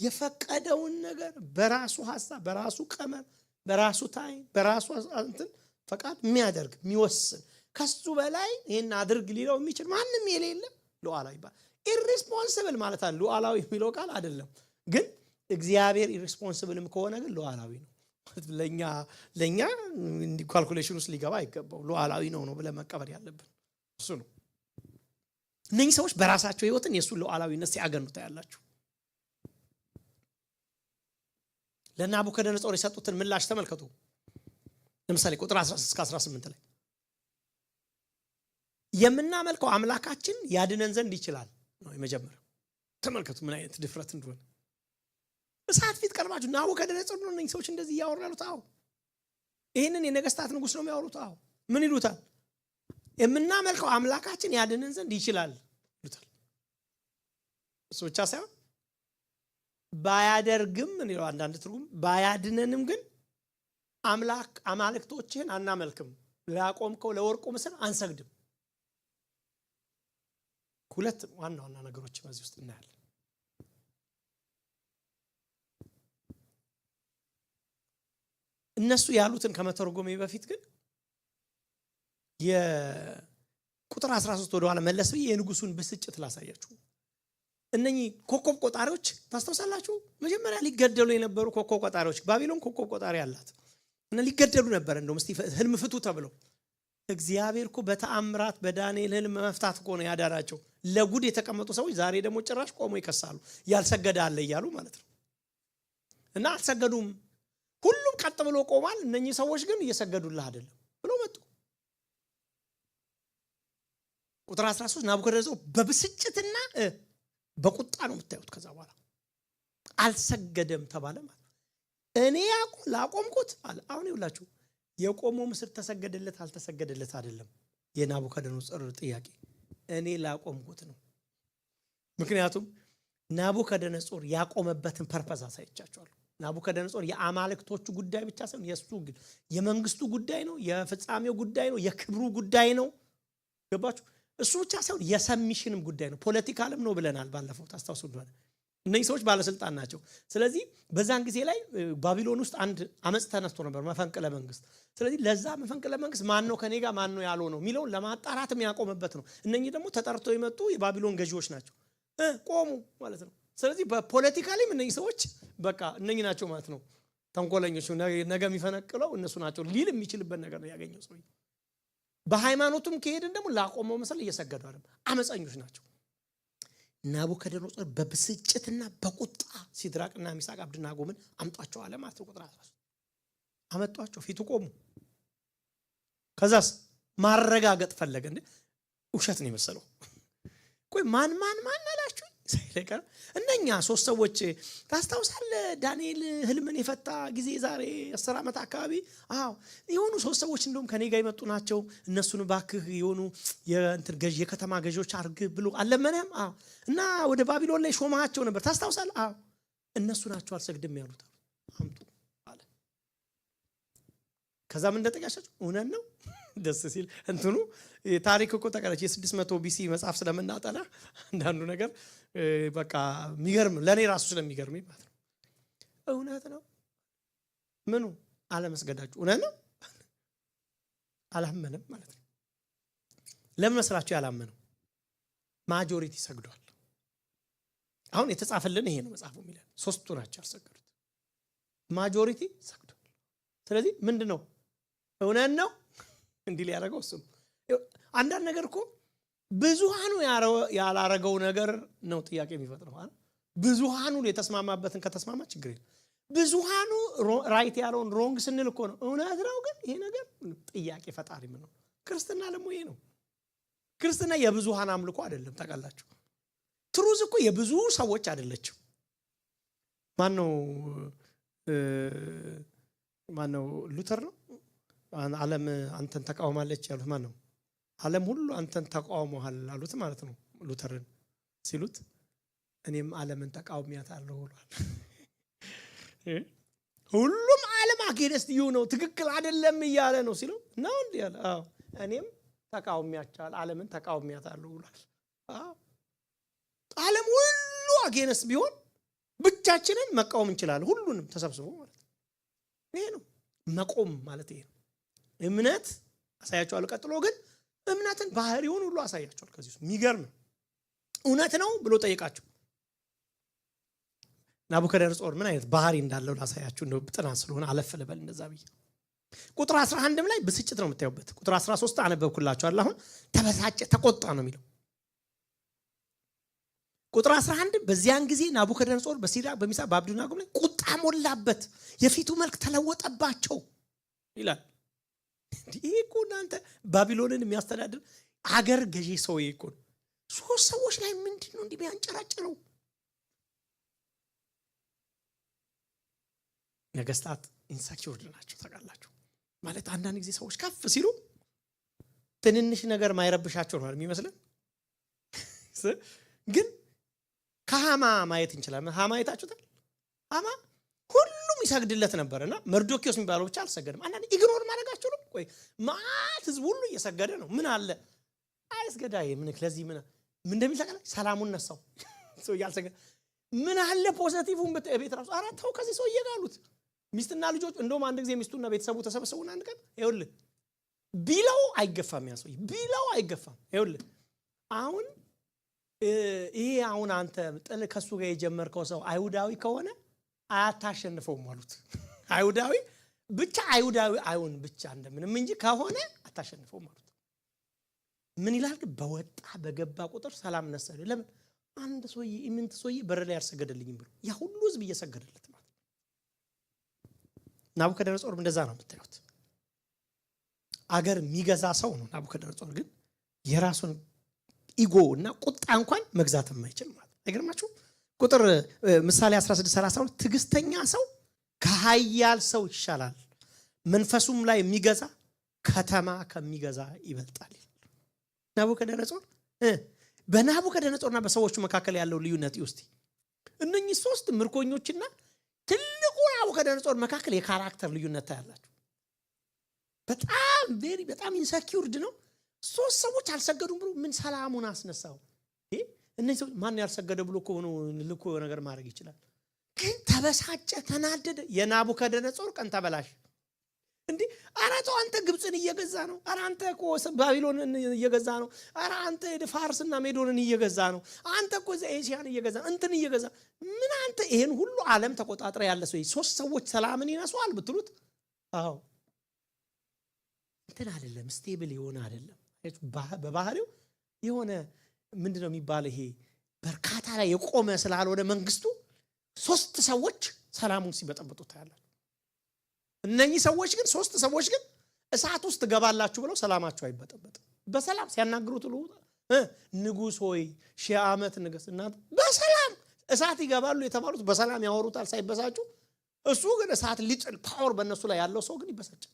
የፈቀደውን ነገር በራሱ ሐሳብ በራሱ ቀመር በራሱ ታይም በራሱ እንትን ፈቃድ የሚያደርግ የሚወስን ከሱ በላይ ይሄን አድርግ ሊለው የሚችል ማንም የሌለ ሉዓላዊ ይባላል። ኢሪስፖንሲብል ማለት አለ ሉዓላዊ የሚለው ቃል አይደለም፣ ግን እግዚአብሔር ኢሪስፖንሲብልም ከሆነ ግን ሉዓላዊ ነው። ለኛ ካልኩሌሽን ውስጥ ሊገባ አይገባው። ሉዓላዊ ነው ብለን መቀበል ያለብን እሱ ነው። እነኚህ ሰዎች በራሳቸው ህይወትን የሱ ሉዓላዊነት ሲያገኑት ያላችሁ ለናቡከደነጾር የሰጡትን ምላሽ ተመልከቱ። ለምሳሌ ቁጥር 13 እስከ 18 ላይ የምናመልከው አምላካችን ያድነን ዘንድ ይችላል ነው የመጀመሪያው። ተመልከቱ ምን አይነት ድፍረት እንደሆነ። እሳት ፊት ቀርባችሁ ናቡከደነጾር ነው እነኚህ ሰዎች እንደዚህ ያወራሉት። አዎ ይሄንን የነገስታት ንጉስ ነው የሚያወሩት። አዎ ምን ይሉታል? የምናመልከው አምላካችን ያድነን ዘንድ ይችላል ይሉታል። እሱ ብቻ ሳይሆን ባያደርግም ነው አንዳንድ ትርጉም ባያድነንም ግን አማልክቶችህን አናመልክም፣ ለያቆምከው ለወርቁ ምስል አንሰግድም። ሁለት ዋና ዋና ነገሮች በዚህ ውስጥ እናያለን። እነሱ ያሉትን ከመተርጎሜ በፊት ግን የቁጥር 13 ወደ ኋላ መለስ ብዬ የንጉሱን ብስጭት ላሳያችሁ። እነኚህ ኮከብ ቆጣሪዎች ታስተውሳላችሁ? መጀመሪያ ሊገደሉ የነበሩ ኮከብ ቆጣሪዎች፣ ባቢሎን ኮከብ ቆጣሪ አላት እና ሊገደሉ ነበር። እንደውም እስቲ ህልም ፍቱ ተብለው እግዚአብሔር እኮ በተአምራት በዳንኤል ህልም መፍታት እኮ ነው ያዳራቸው። ለጉድ የተቀመጡ ሰዎች ዛሬ ደግሞ ጭራሽ ቆሞ ይከሳሉ። ያልሰገደ አለ እያሉ ማለት ነው። እና አልሰገዱም። ሁሉም ቀጥ ብሎ ቆሟል። እነኚህ ሰዎች ግን እየሰገዱልህ አይደለም ብሎ መጡ። ቁጥር 13 ናቡከደነጾር በብስጭትና በቁጣ ነው የምታዩት። ከዛ በኋላ አልሰገደም ተባለ ማለት እኔ ላቆምኩት አለ። አሁን ይውላችሁ የቆመው ምስል ተሰገደለት አልተሰገደለት አይደለም የናቡከደነጾር ጥያቄ፣ እኔ ላቆምኩት ነው። ምክንያቱም ናቡከደነጾር ያቆመበትን ፐርፐዝ አሳይቻችኋለሁ። ናቡከደነጾር የአማልክቶቹ ጉዳይ ብቻ ሳይሆን የሱ የመንግስቱ ጉዳይ ነው፣ የፍጻሜው ጉዳይ ነው፣ የክብሩ ጉዳይ ነው። ገባችሁ? እሱ ብቻ ሳይሆን የሰሚሽንም ጉዳይ ነው፣ ፖለቲካልም ነው ብለናል ባለፈው ታስታውሱ እንደሆነ። እነዚህ ሰዎች ባለስልጣን ናቸው። ስለዚህ በዛን ጊዜ ላይ ባቢሎን ውስጥ አንድ አመጽ ተነስቶ ነበር፣ መፈንቅለ መንግስት። ስለዚህ ለዛ መፈንቅለ መንግስት ማን ነው ከኔ ጋር ማን ነው ያለው ነው የሚለውን ለማጣራትም ያቆመበት ነው። እነኚህ ደግሞ ተጠርተው የመጡ የባቢሎን ገዢዎች ናቸው፣ ቆሙ ማለት ነው። ስለዚህ በፖለቲካሊም እነኚህ ሰዎች በቃ እነኚህ ናቸው ማለት ነው፣ ተንኮለኞች፣ ነገ የሚፈነቅለው እነሱ ናቸው ሊል የሚችልበት ነገር ነው ያገኘው ሰው። በሃይማኖቱም ከሄድን ደግሞ ላቆመው መሰል እየሰገዱ አይደለም፣ አመፀኞች ናቸው። ናቡከደነጾር በብስጭትና በቁጣ ሲድራቅና ሚሳቅ አብደናጎምን አምጧቸው አለ ማለት ነው። ቁጥር 13 አመጧቸው፣ ፊቱ ቆሙ። ከዛስ ማረጋገጥ ፈለገ። እንዴ ውሸት ነው የመሰለው። ቆይ ማን አላችሁ ሳይለቀር እነኛ ሶስት ሰዎች ታስታውሳለህ? ዳንኤል ህልምን የፈታ ጊዜ ዛሬ 10 ዓመት አካባቢ የሆኑ ሶስት ሰዎች እንደውም ከኔ ጋር የመጡ ናቸው፣ እነሱን ባክህ የሆኑ የእንትን ገዥ የከተማ ገዦች አርግ ብሎ አለመነም እና ወደ ባቢሎን ላይ ሾማቸው ነበር። ታስታውሳለህ? እነሱ ናቸው አልሰግድም ያሉት አምጡ አለ። ከዛ ምን እንደጠቃሻቸው እውነት ነው። ደስ ሲል እንትኑ ታሪክ እኮ ተቀረች የ600 ቢሲ መጽሐፍ ስለምናጠና አንዳንዱ ነገር በቃ የሚገርም ለኔ ራሱ ስለሚገርም ማለት ነው። እውነት ነው ምኑ አለመስገዳችሁ እውነት ነው። አላመነም ማለት ነው። ለምን መስላችሁ ያላመነው? ማጆሪቲ ሰግዷል። አሁን የተጻፈልን ይሄ ነው መጽሐፉ የሚለን ሶስቱ ናቸው ያልሰገዱት፣ ማጆሪቲ ሰግዷል። ስለዚህ ምንድነው እውነት ነው እንዲል ያደረገው እሱ። አንዳንድ ነገር እኮ ብዙሃኑ ያላረገው ነገር ነው ጥያቄ የሚፈጥረው አይደል? ብዙሃኑ የተስማማበትን ከተስማማ ችግር የለም። ብዙሃኑ ራይት ያለውን ሮንግ ስንል እኮ ነው እውነት ነው። ግን ይሄ ነገር ጥያቄ ፈጣሪ ምን ነው? ክርስትና ደግሞ ይሄ ነው። ክርስትና የብዙሃን አምልኮ አይደለም። ታውቃላችሁ ትሩዝ እኮ የብዙ ሰዎች አይደለችም። ማነው ሉተር ነው ዓለም አንተን ተቃውማለች ያሉት ማነው? ዓለም ሁሉ አንተን ተቃውመዋል አሉት ማለት ነው። ሉተርን ሲሉት እኔም ዓለምን ተቃውሚያታለሁ ብሏል። ሁሉም ዓለም አጌንስት ዩ ነው ትክክል አይደለም እያለ ነው ሲለው ነው እንዴ ያለ። አዎ እኔም ተቃውሚያቻለሁ ዓለምን ተቃውሚያታለሁ ብሏል። አዎ ዓለም ሁሉ አጌንስት ቢሆን ብቻችንን መቃወም እንችላለን፣ ሁሉንም ተሰብስቦ ማለት ነው። ይሄ ነው መቆም ማለት ይሄ ነው። እምነት አሳያቸዋለሁ። ቀጥሎ ግን እምነትን ባህሪውን ሁሉ አሳያቸዋል። ከዚህ ውስጥ የሚገርም እውነት ነው ብሎ ጠይቃቸው ናቡከደነጾር ምን አይነት ባህሪ እንዳለው ላሳያችሁ ነው። ጥናት ስለሆነ አለፍ ልበል እንደዛ ብዬ። ቁጥር 11 ላይ ብስጭት ነው የምታዩበት። ቁጥር 13 አነበብኩላችኋል። አሁን ተበሳጨ ተቆጣ ነው የሚለው። ቁጥር 11 በዚያን ጊዜ ናቡከደነጾር በሲድራቅ በሚሳቅ በአብደናጎ ላይ ቁጣ ሞላበት፣ የፊቱ መልክ ተለወጠባቸው ይላል። ይሄ እኮ እናንተ ባቢሎንን የሚያስተዳድር አገር ገዢ ሰው እኮ ነው። ሶስት ሰዎች ላይ ምንድነው እንዲህ ቢያንጨራጭረው? ነገስታት ኢንሰኪውርድ ናቸው ታውቃላችሁ። ማለት አንዳንድ ጊዜ ሰዎች ከፍ ሲሉ ትንንሽ ነገር ማይረብሻቸው ነው የሚመስለን። ግን ከሃማ ማየት እንችላለን። ሃማ አይታችሁታል? ሃማ ሁሉም ይሰግድለት ነበርና መርዶኪዮስ የሚባለው ብቻ አልሰገደም። አንዳንድ ኢግኖር ማድረጋቸው ነው። ቆይ ማት ህዝብ ሁሉ እየሰገደ ነው። ምን አለ አይስገዳይ ምን ለዚህ ምን እንደሚሰቀለ ሰላሙን ነሳው ሰው ያልሰገደ ምን አለ ፖዚቲቭውን በቤት ራሱ አራተው ከዚህ ሰው እየጋሉት ሚስትና ልጆች እንደውም አንድ ጊዜ ሚስቱና ቤተሰቡ ተሰበሰቡና አንድ ቀን ይኸውልህ ቢለው አይገፋም ያሰው ቢለው አይገፋም። ይኸውልህ አሁን ይሄ አሁን አንተ ጥል ከሱ ጋር የጀመርከው ሰው አይሁዳዊ ከሆነ አታሸንፈውም አሉት። አይሁዳዊ ብቻ አይሁዳዊ አይሁን ብቻ እንደምንም እንጂ ከሆነ አታሸንፈውም አሉት። ምን ይላል? በወጣ በገባ ቁጥር ሰላም ነሰለ። ለምን አንድ ሰውዬ ኢምንት ሰውዬ በር ላይ ያልሰገደልኝም ብሎ ያ ሁሉ ህዝብ እየሰገደለት ማለት ናቡከደነጾር እንደዛ ነው የምታዩት። አገር የሚገዛ ሰው ነው ናቡከደነጾር። ግን የራሱን ኢጎ እና ቁጣ እንኳን መግዛት የማይችል ማለት አይገርማችሁ? ቁጥር ምሳሌ 16:32 ትዕግስተኛ ሰው ከኃያል ሰው ይሻላል፣ መንፈሱም ላይ የሚገዛ ከተማ ከሚገዛ ይበልጣል። ናቡከደነጾር በናቡከደነጾርና በሰዎቹ መካከል ያለው ልዩነት ይውስቲ እነኚህ ሶስት ምርኮኞችና ትልቁ ናቡከደነጾር መካከል የካራክተር ልዩነት ታያላችሁ። በጣም ኢንሰኪውርድ ነው። ሶስት ሰዎች አልሰገዱም ብሎ ምን ሰላሙን አስነሳው? እነዚህ ሰዎች ማን ያልሰገደ ብሎ ከሆነ ልኮ ነገር ማድረግ ይችላል። ግን ተበሳጨ፣ ተናደደ። የናቡከደነጾር ቀን ተበላሽ። እንዴ አራተው አንተ ግብጽን እየገዛ ነው። አንተ እኮ ባቢሎንን እየገዛ ነው። አንተ ፋርስና ሜዶንን እየገዛ ነው። አንተ እኮ ኤሲያን እየገዛ እንትን እየገዛ ምን አንተ ይሄን ሁሉ ዓለም ተቆጣጥረ ያለ ሰው ሶስት ሰዎች ሰላምን ይነሱዋል ብትሉት አዎ እንትን አይደለም፣ ስቴብል ይሆን አይደለም። በባህሪው የሆነ ምንድነው የሚባል ይሄ በርካታ ላይ የቆመ ስላልሆነ መንግስቱ ሶስት ሰዎች ሰላሙን ሲበጠብጡ ታያላችሁ። እነኚህ ሰዎች ግን ሶስት ሰዎች ግን እሳት ውስጥ ገባላችሁ ብለው ሰላማቸው አይበጠበጥም። በሰላም ሲያናግሩት ንጉስ ሆይ 1000 ዓመት ንገስ እና በሰላም እሳት ይገባሉ የተባሉት በሰላም ያወሩታል ሳይበሳጩ። እሱ ግን እሳት ሊጥል ፓወር በእነሱ ላይ ያለው ሰው ግን ይበሳጫል።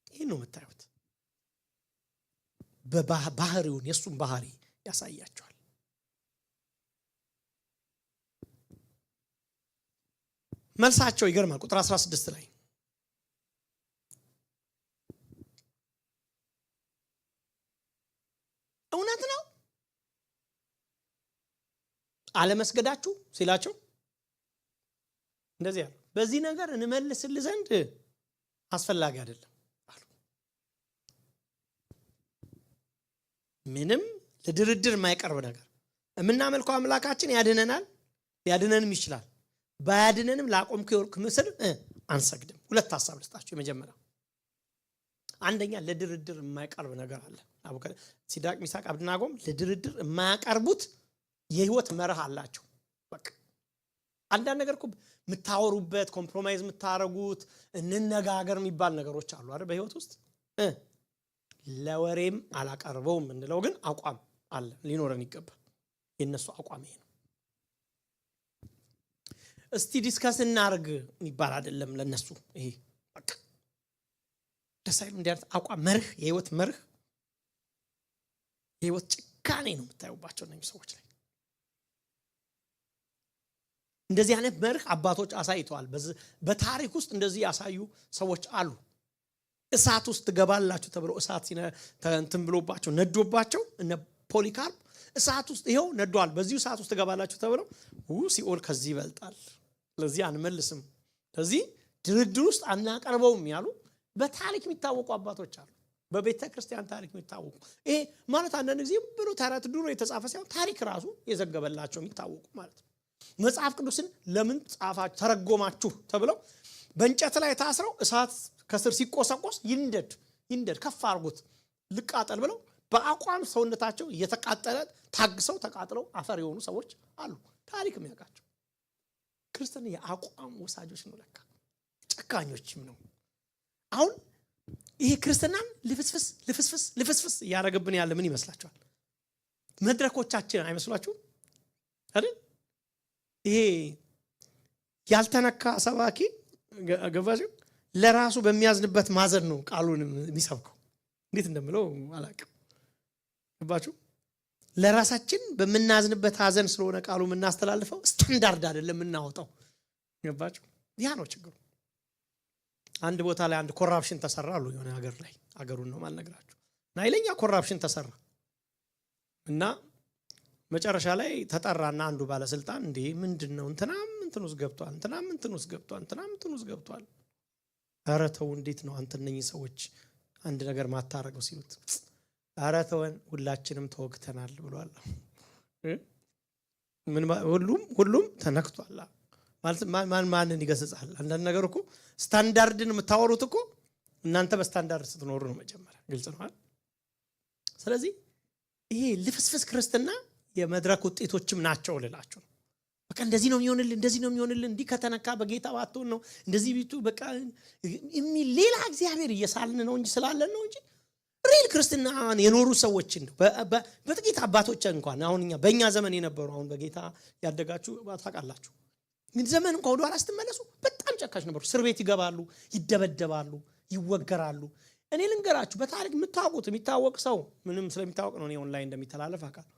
ይሄ ነው የምታዩት። በባህሪውን የሱን ባህሪ ያሳያቸዋል። መልሳቸው ይገርማል። ቁጥር 16 ላይ እውነት ነው አለመስገዳችሁ ሲላቸው እንደዚህ ያለው በዚህ ነገር እንመልስልህ ዘንድ አስፈላጊ አይደለም አሉ። ምንም ለድርድር የማይቀርብ ነገር የምናመልከው አምላካችን ያድነናል፣ ያድነንም ይችላል። ባያድነንም ላቆምከው የወርቅ ምስል አንሰግድም። ሁለት ሐሳብ ልስጣችሁ። የመጀመሪያው አንደኛ ለድርድር የማይቀርብ ነገር አለ። ሲድራቅ ሚሳቅ አብደናጎም ለድርድር የማያቀርቡት የህይወት መርህ አላቸው። በቃ አንዳንድ ነገር እኮ የምታወሩበት ኮምፕሮማይዝ የምታረጉት እንነጋገር የሚባል ነገሮች አሉ አይደል በህይወት ውስጥ ለወሬም አላቀርበውም እንለው ግን አቋም አለ ሊኖረን ይገባል። የነሱ አቋም ይሄ ነው። እስቲ ዲስከስ እናርግ የሚባል አይደለም ለነሱ። ይሄ በቃ ደሳይሉ እንዲያርት አቋም መርህ፣ የህይወት መርህ፣ የህይወት ጭካኔ ነው የምታዩባቸው እነዚህ ሰዎች ላይ። እንደዚህ አይነት መርህ አባቶች አሳይተዋል። በታሪክ ውስጥ እንደዚህ ያሳዩ ሰዎች አሉ። እሳት ውስጥ ገባላችሁ ተብሎ እሳት እንትን ብሎባቸው ነዶባቸው እነ ፖሊካርፕ እሳት ውስጥ ይሄው ነዷል፣ በዚሁ እሳት ውስጥ ገባላችሁ ተብሎ ሲኦል ከዚህ ይበልጣል፣ ለዚህ አንመልስም፣ ለዚህ ድርድር ውስጥ አናቀርበውም ያሉ በታሪክ የሚታወቁ አባቶች አሉ። በቤተ ክርስቲያን ታሪክ የሚታወቁ ይሄ ማለት አንዳንድ ጊዜ ብሎ ተረት ድሮ የተጻፈ ሳይሆን ታሪክ ራሱ የዘገበላቸው የሚታወቁ ማለት ነው። መጽሐፍ ቅዱስን ለምን ጻፋችሁ ተረጎማችሁ ተብለው በእንጨት ላይ ታስረው እሳት ከስር ሲቆሰቆስ ይንደድ ከፍ አርጉት ልቃጠል ብለው በአቋም ሰውነታቸው እየተቃጠለ ታግሰው ተቃጥለው አፈር የሆኑ ሰዎች አሉ። ታሪክ የሚያውቃቸው ክርስቲያን የአቋም ወሳጆች ነው፣ ለካ ጨካኞችም ነው። አሁን ይሄ ክርስቲያናን ልፍስፍስ ያረገብን ያለ ምን ይመስላችኋል? መድረኮቻችን አይመስላችሁም አይደል? ይሄ ያልተነካ ሰባኪ ገባችሁ ለራሱ በሚያዝንበት ማዘን ነው ቃሉን የሚሰብከው። እንዴት እንደምለው አላውቅም። ገባችሁ? ለራሳችን በመናዝንበት ሀዘን ስለሆነ ቃሉ የምናስተላልፈው ስታንዳርድ አይደለም የምናወጣው። ገባችሁ? ያ ነው ችግሩ። አንድ ቦታ ላይ አንድ ኮራፕሽን ተሰራሉ የሆነ ሀገር ላይ ሀገሩን ነው ማልነግራችሁ። ናይለኛ ኮራፕሽን ተሰራ እና መጨረሻ ላይ ተጠራና አንዱ ባለስልጣን እንዴ ምንድነው እንትናም እንትን ውስጥ ገብቷል፣ እንትናም እንትን ውስጥ ገብቷል፣ እንትናም እንትን ውስጥ ገብቷል፣ ኧረ ተው እንዴት ነው አንተ እነኚህ ሰዎች አንድ ነገር ማታረገው ሲሉት ኧረ ተወን ሁላችንም ተወግተናል ብሏል። ምን ሁሉም ተነክቷል ማለት ማንን ይገስጻል? አንዳንድ ነገር እኮ ስታንዳርድን የምታወሩት እኮ እናንተ በስታንዳርድ ስትኖሩ ነው መጀመሪያ። ግልጽ ነው አይደል? ስለዚህ ይሄ ልፍስፍስ ክርስትና የመድረክ ውጤቶችም ናቸው ልላችሁ ነው። በቃ እንደዚህ ነው የሚሆንልን እንዲህ ከተነካ በጌታ ባትሆን ነው እንደዚህ ቢቱ በቃ ሌላ እግዚአብሔር እየሳልን ነው እንጂ ስላለን ነው እንጂ ሪል ክርስትናን የኖሩ ሰዎች እንደው በጥቂት አባቶች እንኳን አሁን በእኛ ዘመን የነበሩ አሁን በጌታ ያደጋችሁ ታውቃላችሁ። ምን ዘመን እንኳን ወደ ኋላ ስትመለሱ በጣም ጨካሽ ነበሩ። እስር ቤት ይገባሉ፣ ይደበደባሉ፣ ይወገራሉ። እኔ ልንገራችሁ በታሪክ የሚታወቅ ሰው ምንም ስለሚታወቅ ነው እኔ ኦንላይን እንደሚተላለፍ አውቃለሁ።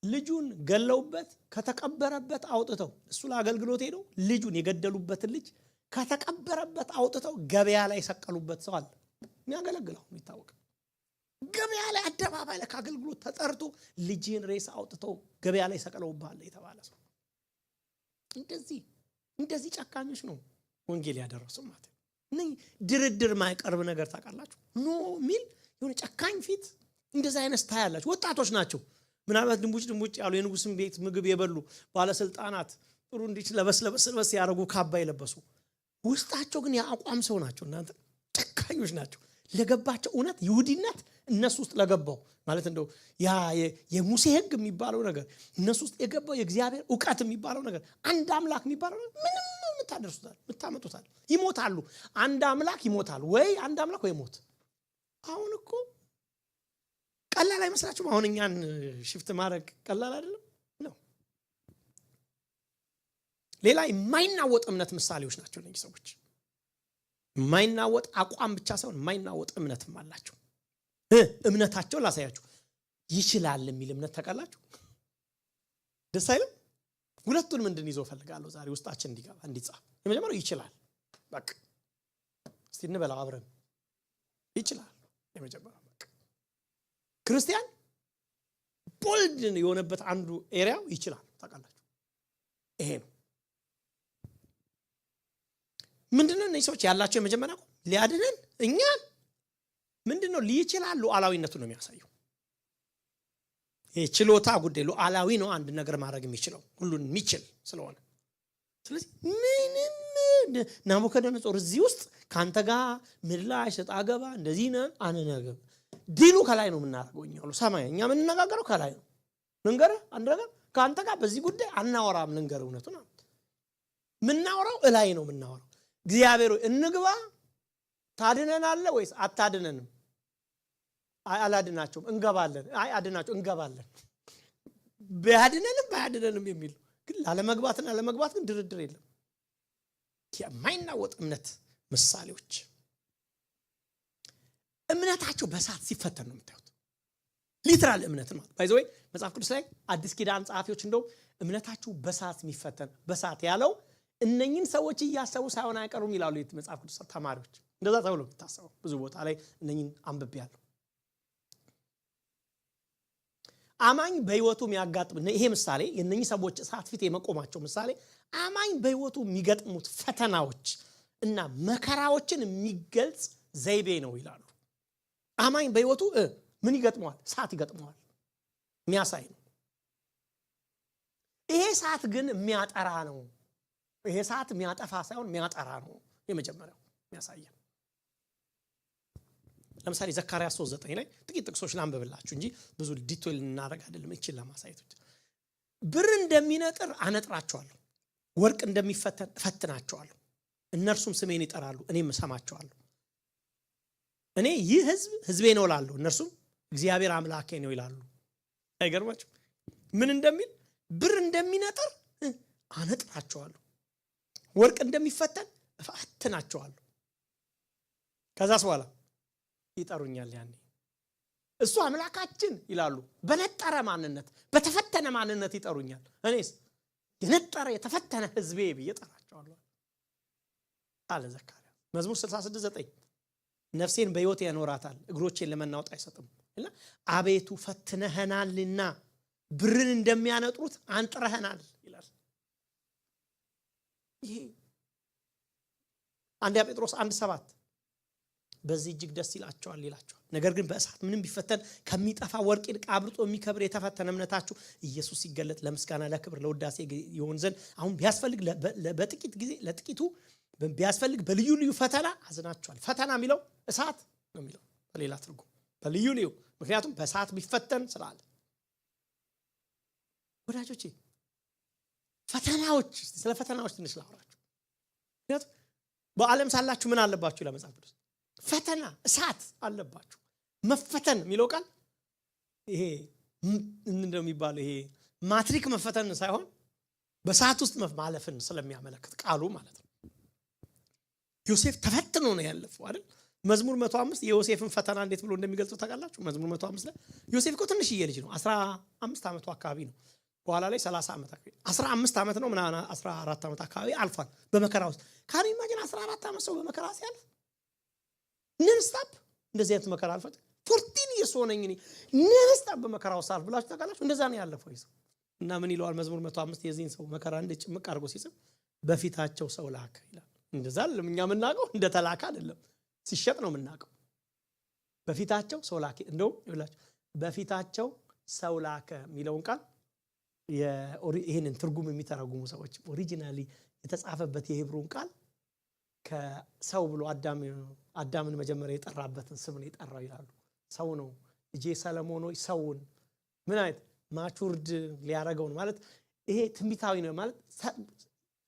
ልጁን ገለውበት ከተቀበረበት አውጥተው እሱ ለአገልግሎት ሄደው ልጁን የገደሉበትን ልጅ ከተቀበረበት አውጥተው ገበያ ላይ ሰቀሉበት ሰው አለ። የሚያገለግለው የሚታወቅ ገበያ ላይ አደባባይ ላይ ከአገልግሎት ተጠርቶ ልጅን ሬሳ አውጥተው ገበያ ላይ ሰቀለውባል የተባለ ሰው። እንደዚህ ጨካኞች ነው ወንጌል ያደረሰው ማለት ነው። ድርድር ማይቀርብ ነገር ታውቃላችሁ ኖ ሚል የሆነ ጨካኝ ፊት እንደዚህ አይነት ታያላችሁ። ወጣቶች ናቸው ምናልባት ድንቡጭ ያሉ የንጉስን ቤት ምግብ የበሉ ባለስልጣናት ጥሩ እንዲች ለበስ ያረጉ ካባ የለበሱ ውስጣቸው ግን የአቋም ሰው ናቸው። እናንተ ጨካኞች ናቸው። ለገባቸው እውነት ይሁዲነት እነሱ ውስጥ ለገባው ማለት እንደው ያ የሙሴ ሕግ የሚባለው ነገር እነሱ ውስጥ የገባው የእግዚአብሔር ዕውቀት የሚባለው ነገር አንድ አምላክ የሚባለው ምንም ምታመጡታል። ይሞታሉ። አንድ አምላክ ይሞታል ወይ አንድ አምላክ ወይ ሞት። አሁን እኮ ቀላል አይመስላችሁም? አሁን እኛን ሽፍት ማድረግ ቀላል አይደለም ነው። ሌላ የማይናወጥ እምነት ምሳሌዎች ናቸው እነዚህ ሰዎች። የማይናወጥ አቋም ብቻ ሳይሆን የማይናወጥ እምነትም አላቸው። እምነታቸው ላሳያችሁ። ይችላል የሚል እምነት ታውቃላችሁ? ደስ አይልም? ሁለቱን ምንድን ይዞ ፈልጋለሁ ዛሬ ውስጣችን እንዲገባ እንዲጻፍ። የመጀመሪያው ይችላል። በቃ እስቲ እንበላው አብረን። ይችላል። የመጀመሪያው በቃ ክርስቲያን ቦልድ የሆነበት አንዱ ኤሪያው ይችላል። ታውቃላችሁ ይሄ ነው። ምንድነው እነዚህ ሰዎች ያላቸው የመጀመሪያው ሊያድነን እኛ ምንድነው ሊይችላል። ሉዓላዊነቱን ነው የሚያሳየው። የችሎታ ጉዳይ ሉዓላዊ ነው። አንድ ነገር ማድረግ የሚችለው ሁሉን የሚችል ስለሆነ ስለዚህ ምንም ናቡከደነጾር እዚህ ውስጥ ካንተ ጋር ምላሽ ሰጣ ገባ እንደዚህ ነው አንነገር ዲሉ ከላይ ነው የምናደርገው። እኛ ሁሉ ሰማይ እኛ የምንነጋገረው ከላይ ነው። ልንገርህ አንድ ነገር ካንተ ጋር በዚህ ጉዳይ አናወራም። ልንገርህ እውነቱን ነው የምናወራው እላይ ነው የምናወራው። እግዚአብሔር እንግባ ታድነናለህ ወይስ አታድነንም? አይ አላድናቸውም እንገባለን። አይ አድናቸው እንገባለን። ባያድነንም ባያድነንም የሚል ግን ላለመግባትና ለመግባት ግን ድርድር የለም። የማይናወጥ እምነት ምሳሌዎች እምነታቸው በእሳት ሲፈተን ነው የምታዩት። ሊትራል እምነት ማለት ባይ ዘ ወይ መጽሐፍ ቅዱስ ላይ አዲስ ኪዳን ጸሐፊዎች እንደው እምነታቸው በእሳት የሚፈተን በእሳት ያለው እነኚህን ሰዎች እያሰቡ ሳይሆን አይቀሩም ይላሉ የመጽሐፍ ቅዱስ ተማሪዎች። እንደዛ ተብሎ የምታሰበው ብዙ ቦታ ላይ እነኚህን አንብቤያለሁ። አማኝ በህይወቱ የሚያጋጥም ይሄ ምሳሌ የነኚህ ሰዎች እሳት ፊት የመቆማቸው ምሳሌ አማኝ በህይወቱ የሚገጥሙት ፈተናዎች እና መከራዎችን የሚገልጽ ዘይቤ ነው ይላሉ። አማኝ በህይወቱ ምን ይገጥመዋል? እሳት ይገጥመዋል የሚያሳይ ነው። ይሄ እሳት ግን የሚያጠራ ነው። ይሄ እሳት የሚያጠፋ ሳይሆን የሚያጠራ ነው። የመጀመሪያው የሚያሳየው ለምሳሌ ዘካርያስ 3:9 ላይ ጥቂት ጥቅሶች ላንብብላችሁ እንጂ ብዙ ዲቴል እናደርግ አይደለም። እቺ ለማሳየት ብር እንደሚነጥር አነጥራቸዋለሁ፣ ወርቅ እንደሚፈተን እፈትናቸዋለሁ። እነርሱም ስሜን ይጠራሉ፣ እኔም እሰማቸዋለሁ። እኔ ይህ ህዝብ ህዝቤ ነው እላለሁ፣ እነርሱም እግዚአብሔር አምላኬ ነው ይላሉ። አይገርማችሁ? ምን እንደሚል ብር እንደሚነጥር አነጥራቸዋለሁ፣ ወርቅ እንደሚፈተን እፈትናቸዋለሁ። ከዛስ በኋላ ይጠሩኛል። ያኔ እሱ አምላካችን ይላሉ። በነጠረ ማንነት በተፈተነ ማንነት ይጠሩኛል። እኔስ የነጠረ የተፈተነ ህዝቤ ብዬ እጠራቸዋለሁ አለ ዘካርያስ። መዝሙር 66:9 ነፍሴን በሕይወት ያኖራታል፣ እግሮቼን ለመናወጥ አይሰጥም። አቤቱ ፈትነህናልና ብርን እንደሚያነጥሩት አንጥረህናል ይላል። ይሄ አንደኛ ጴጥሮስ 1:7 በዚህ እጅግ ደስ ይላቸዋል ይላቸዋል። ነገር ግን በእሳት ምንም ቢፈተን ከሚጠፋ ወርቅ ይልቅ አብልጦ የሚከብር የተፈተነ እምነታችሁ ኢየሱስ ሲገለጥ ለምስጋና ለክብር ለውዳሴ ይሆን ዘንድ አሁን ቢያስፈልግ በጥቂት ጊዜ ለጥቂቱ ቢያስፈልግ በልዩ ልዩ ፈተና አዝናቸዋል። ፈተና የሚለው እሳት ነው የሚለው በሌላ ትርጉም በልዩ ልዩ፣ ምክንያቱም በእሳት ቢፈተን ስላለ። ወዳጆቼ ፈተናዎች፣ ስለ ፈተናዎች ትንሽ ላውራችሁ። ምክንያቱም በዓለም ሳላችሁ ምን አለባችሁ ለመጽሐፍ ቅዱስ ፈተና እሳት አለባችሁ። መፈተን የሚለው ቃል ይሄ እንደሚባለው ይሄ ማትሪክ መፈተን ሳይሆን በእሳት ውስጥ ማለፍን ስለሚያመለክት ቃሉ ማለት ነው። ዮሴፍ ተፈትኖ ነው ያለፈው አይደል? መዝሙር 105 የዮሴፍን ፈተና እንዴት ብሎ እንደሚገልጸው ታውቃላችሁ? መዝሙር 105 ላይ ዮሴፍ እኮ ትንሽዬ ልጅ ነው። 15 ዓመቱ አካባቢ ነው። በኋላ ላይ 30 ዓመት አካባቢ 15 ዓመት ነው ምናምን 14 ዓመት አካባቢ አልፏል በመከራ ውስጥ። ካሪ ኢማጂን 14 ዓመት ሰው በመከራ ሲያልፍ ነንስታፕ እንደዚህ አይነት መከራ አልፈት 14 years ሆነኝ እኔ ነንስታፕ በመከራው ሳልፍ ብላችሁ ታውቃላችሁ? እንደዛ ነው ያለፈው ይሰው እና ምን ይለዋል መዝሙር 105 የዚህን ሰው መከራ እንደጭምቅ አድርጎ ሲጽፍ በፊታቸው ሰው ላከ ይላል። እንደዛ አይደለም እኛ የምናውቀው እንደተላከ አይደለም፣ ሲሸጥ ነው የምናውቀው። በፊታቸው ሰው ላከ። እንደው ይላችሁ በፊታቸው ሰው ላከ የሚለውን ቃል ይሄንን ትርጉም የሚተረጉሙ ሰዎች ኦሪጂናሊ የተጻፈበት የሂብሩን ቃል ከሰው ብሎ አዳምን መጀመሪያ የጠራበትን ስም ነው የጠራው ይላሉ። ሰው ነው እጄ ሰለሞን ሆይ ሰውን ምን አይነት ማቹርድ ሊያረጋው ነው ማለት ይሄ ትንቢታዊ ነው ማለት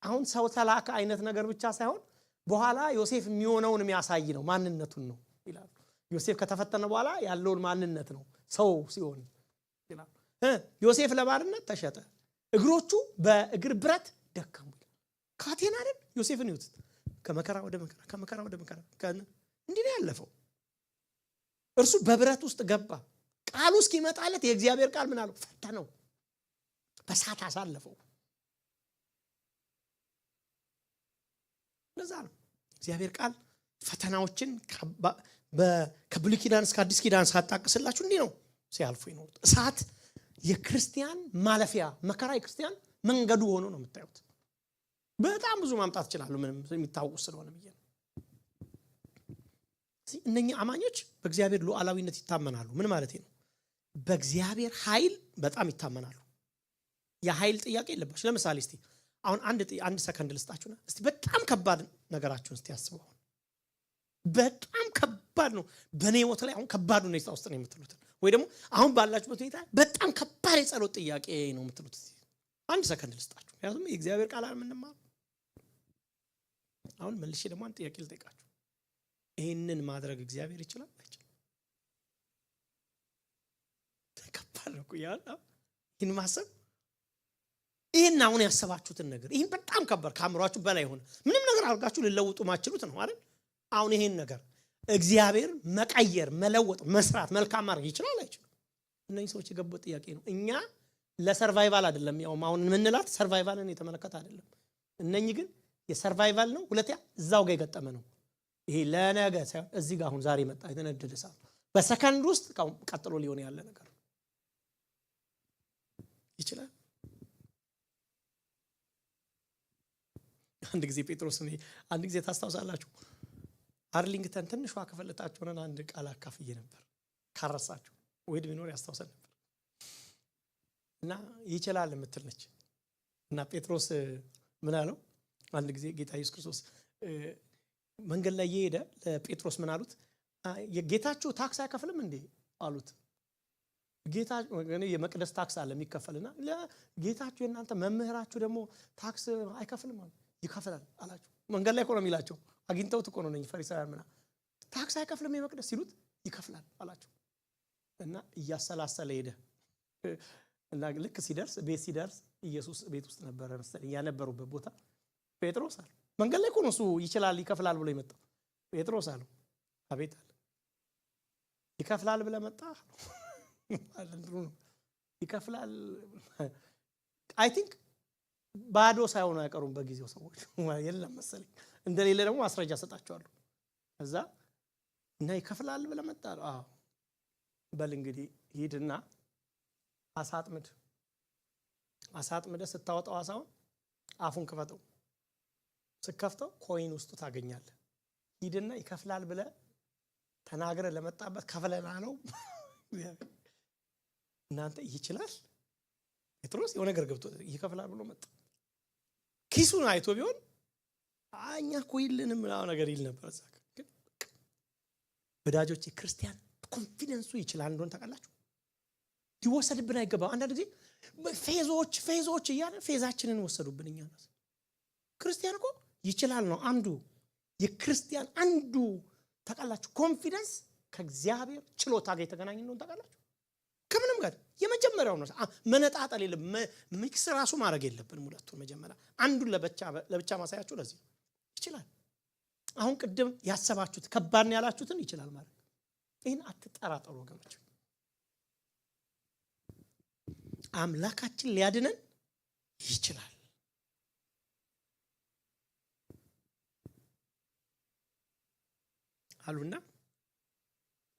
አሁን ሰው ተላከ አይነት ነገር ብቻ ሳይሆን በኋላ ዮሴፍ የሚሆነውን የሚያሳይ ነው፣ ማንነቱን ነው ይላሉ። ዮሴፍ ከተፈተነ በኋላ ያለውን ማንነት ነው ሰው ሲሆን ይላሉ። ዮሴፍ ለባርነት ተሸጠ፣ እግሮቹ በእግር ብረት ደከሙ። ካቴና አይደል ዮሴፍን ይውት ከመከራ ወደ መከራ ከመከራ ወደ መከራ እንዲህ ነው ያለፈው። እርሱ በብረት ውስጥ ገባ። ቃሉ እስኪመጣለት የእግዚአብሔር ቃል ምን አለው? ፈተነው፣ በእሳት አሳለፈው። ለዛ ነው እግዚአብሔር ቃል ፈተናዎችን ከብሉይ ኪዳን እስከ አዲስ ኪዳን ሳጣቅስላችሁ እንዲህ ነው ሲያልፉ ይኖሩት። እሳት የክርስቲያን ማለፊያ፣ መከራ የክርስቲያን መንገዱ ሆኖ ነው የምታዩት። በጣም ብዙ ማምጣት ይችላሉ ምንም የሚታወቁ ስለሆነ ብዬ ነው። እነኚህ አማኞች በእግዚአብሔር ሉዓላዊነት ይታመናሉ። ምን ማለት ነው? በእግዚአብሔር ኃይል በጣም ይታመናሉ። የኃይል ጥያቄ የለባቸው። ለምሳሌ እስቲ አሁን አንድ ሰከንድ ልስጣችሁና እስቲ በጣም ከባድ ነገራችሁን እስቲ አስበው። በጣም ከባድ ነው በኔ ህይወት ላይ አሁን ከባድ ነው ውስጥ ነው የምትሉት፣ ወይ ደግሞ አሁን ባላችሁበት ሁኔታ በጣም ከባድ የጸሎት ጥያቄ ነው የምትሉት። አንድ ሰከንድ ልስጣችሁ። ምክንያቱም የእግዚአብሔር ቃል ምንማር። አሁን መልሼ ደግሞ አንድ ጥያቄ ልጠይቃችሁ። ይሄንን ማድረግ እግዚአብሔር ይችላል አይችልም? ከባድ ነው ያላ ይሄን ማሰብ። ይሄን አሁን ያሰባችሁትን ነገር ይሄን በጣም ከባድ ካምሯችሁ በላይ ሆነ ምንም ነገር አድርጋችሁ ልለውጡ ማችሉት ነው አይደል? አሁን ይሄን ነገር እግዚአብሔር መቀየር፣ መለወጥ፣ መስራት፣ መልካም ማድረግ ይችላል አይችልም? እነዚህ ሰዎች የገቡት ጥያቄ ነው። እኛ ለሰርቫይቫል አይደለም ያው አሁን ምንላት ሰርቫይቫልን የተመለከተ አይደለም። እነኚህ ግን የሰርቫይቫል ነው። ሁለተኛ እዛው ጋር የገጠመ ነው። ይሄ ለነገ ሳይሆን እዚህ ጋር አሁን ዛሬ መጣ የተነደደ እሳት በሰከንድ ውስጥ ቀጥሎ ሊሆን ያለ ነገር ይችላል። አንድ ጊዜ ጴጥሮስ አንድ ጊዜ ታስታውሳላችሁ አርሊንግተን ትንሿ ከፈለጣችሁ ሆነን አንድ ቃል አካፍዬ ነበር ካረሳችሁ ወይድ ቢኖር ያስታውሰን ነበር። እና ይችላል የምትል ነች። እና ጴጥሮስ ምን አለው? አንድ ጊዜ ጌታ ኢየሱስ ክርስቶስ መንገድ ላይ እየሄደ ለጴጥሮስ ምን አሉት? ጌታችሁ ታክስ አይከፍልም እንዴ አሉት። ጌታ የመቅደስ ታክስ አለ የሚከፈልና ለጌታችሁ የእናንተ መምህራችሁ ደግሞ ታክስ አይከፍልም አሉ። ይከፍላል አላችሁ። መንገድ ላይ እኮ ነው የሚላቸው። አግኝተውት እኮ ነው እነኚህ ፈሪሳውያን ምና ታክስ አይከፍልም የመቅደስ ሲሉት ይከፍላል አላቸው። እና እያሰላሰለ ሄደ። እና ልክ ሲደርስ ቤት ሲደርስ ኢየሱስ ቤት ውስጥ ነበረ መሰለኝ ያነበሩበት ቦታ። ጴጥሮስ አለ መንገድ ላይ እኮ ነው እሱ ይችላል ይከፍላል ብሎ የመጣው። ጴጥሮስ አለ አቤት አለ ይከፍላል ብለህ መጣ አለንድሩ ነው ይከፍላል። አይ ቲንክ ባዶ ሳይሆኑ አይቀሩም በጊዜው ሰዎች የለም መሰለኝ። እንደሌለ ደግሞ ማስረጃ ሰጣቸዋለሁ። ከዛ እና ይከፍላል ብለህ መጣ። አዎ በል እንግዲህ ሂድና አሳጥምድ ስታወጣው አሳውን አፉን ክፈተው። ስከፍተው ኮይን ውስጥ ታገኛለህ። ሂድና ይከፍላል ብለህ ተናግረህ ለመጣበት ከፍለና ነው። እናንተ ይችላል ጴጥሮስ የሆነ ነገር ገብቶ ይከፍላል ብሎ መጣ። ኪሱን አይቶ ቢሆን እኛ እኮ ይልንም ምናምን ነገር ይል ነበር። እዛ ግን ወዳጆቼ ክርስቲያን ኮንፊደንሱ ይችላል እንደሆነ ታውቃላችሁ። ሊወሰድብን አይገባም። አንዳንድ ጊዜ ፌዞች እያለ ፌዛችንን ወሰዱብን። እኛ ክርስቲያን እኮ ይችላል ነው አንዱ የክርስቲያን አንዱ ታውቃላችሁ። ኮንፊደንስ ከእግዚአብሔር ችሎታ ጋር የተገናኘ ነው ታውቃላችሁ። ከምንም ጋር የመጀመሪያው ነው። መነጣጠል የለም ሚክስ ራሱ ማድረግ የለብንም። ሁለቱን መጀመሪያ አንዱን ለብቻ ማሳያችሁ ለዚህ ይችላል። አሁን ቅድም ያሰባችሁት ከባድ ነው ያላችሁትን ይችላል ማለት ይሄን አትጠራጠሩ ወገኖች። አምላካችን ሊያድነን ይችላል። አሉና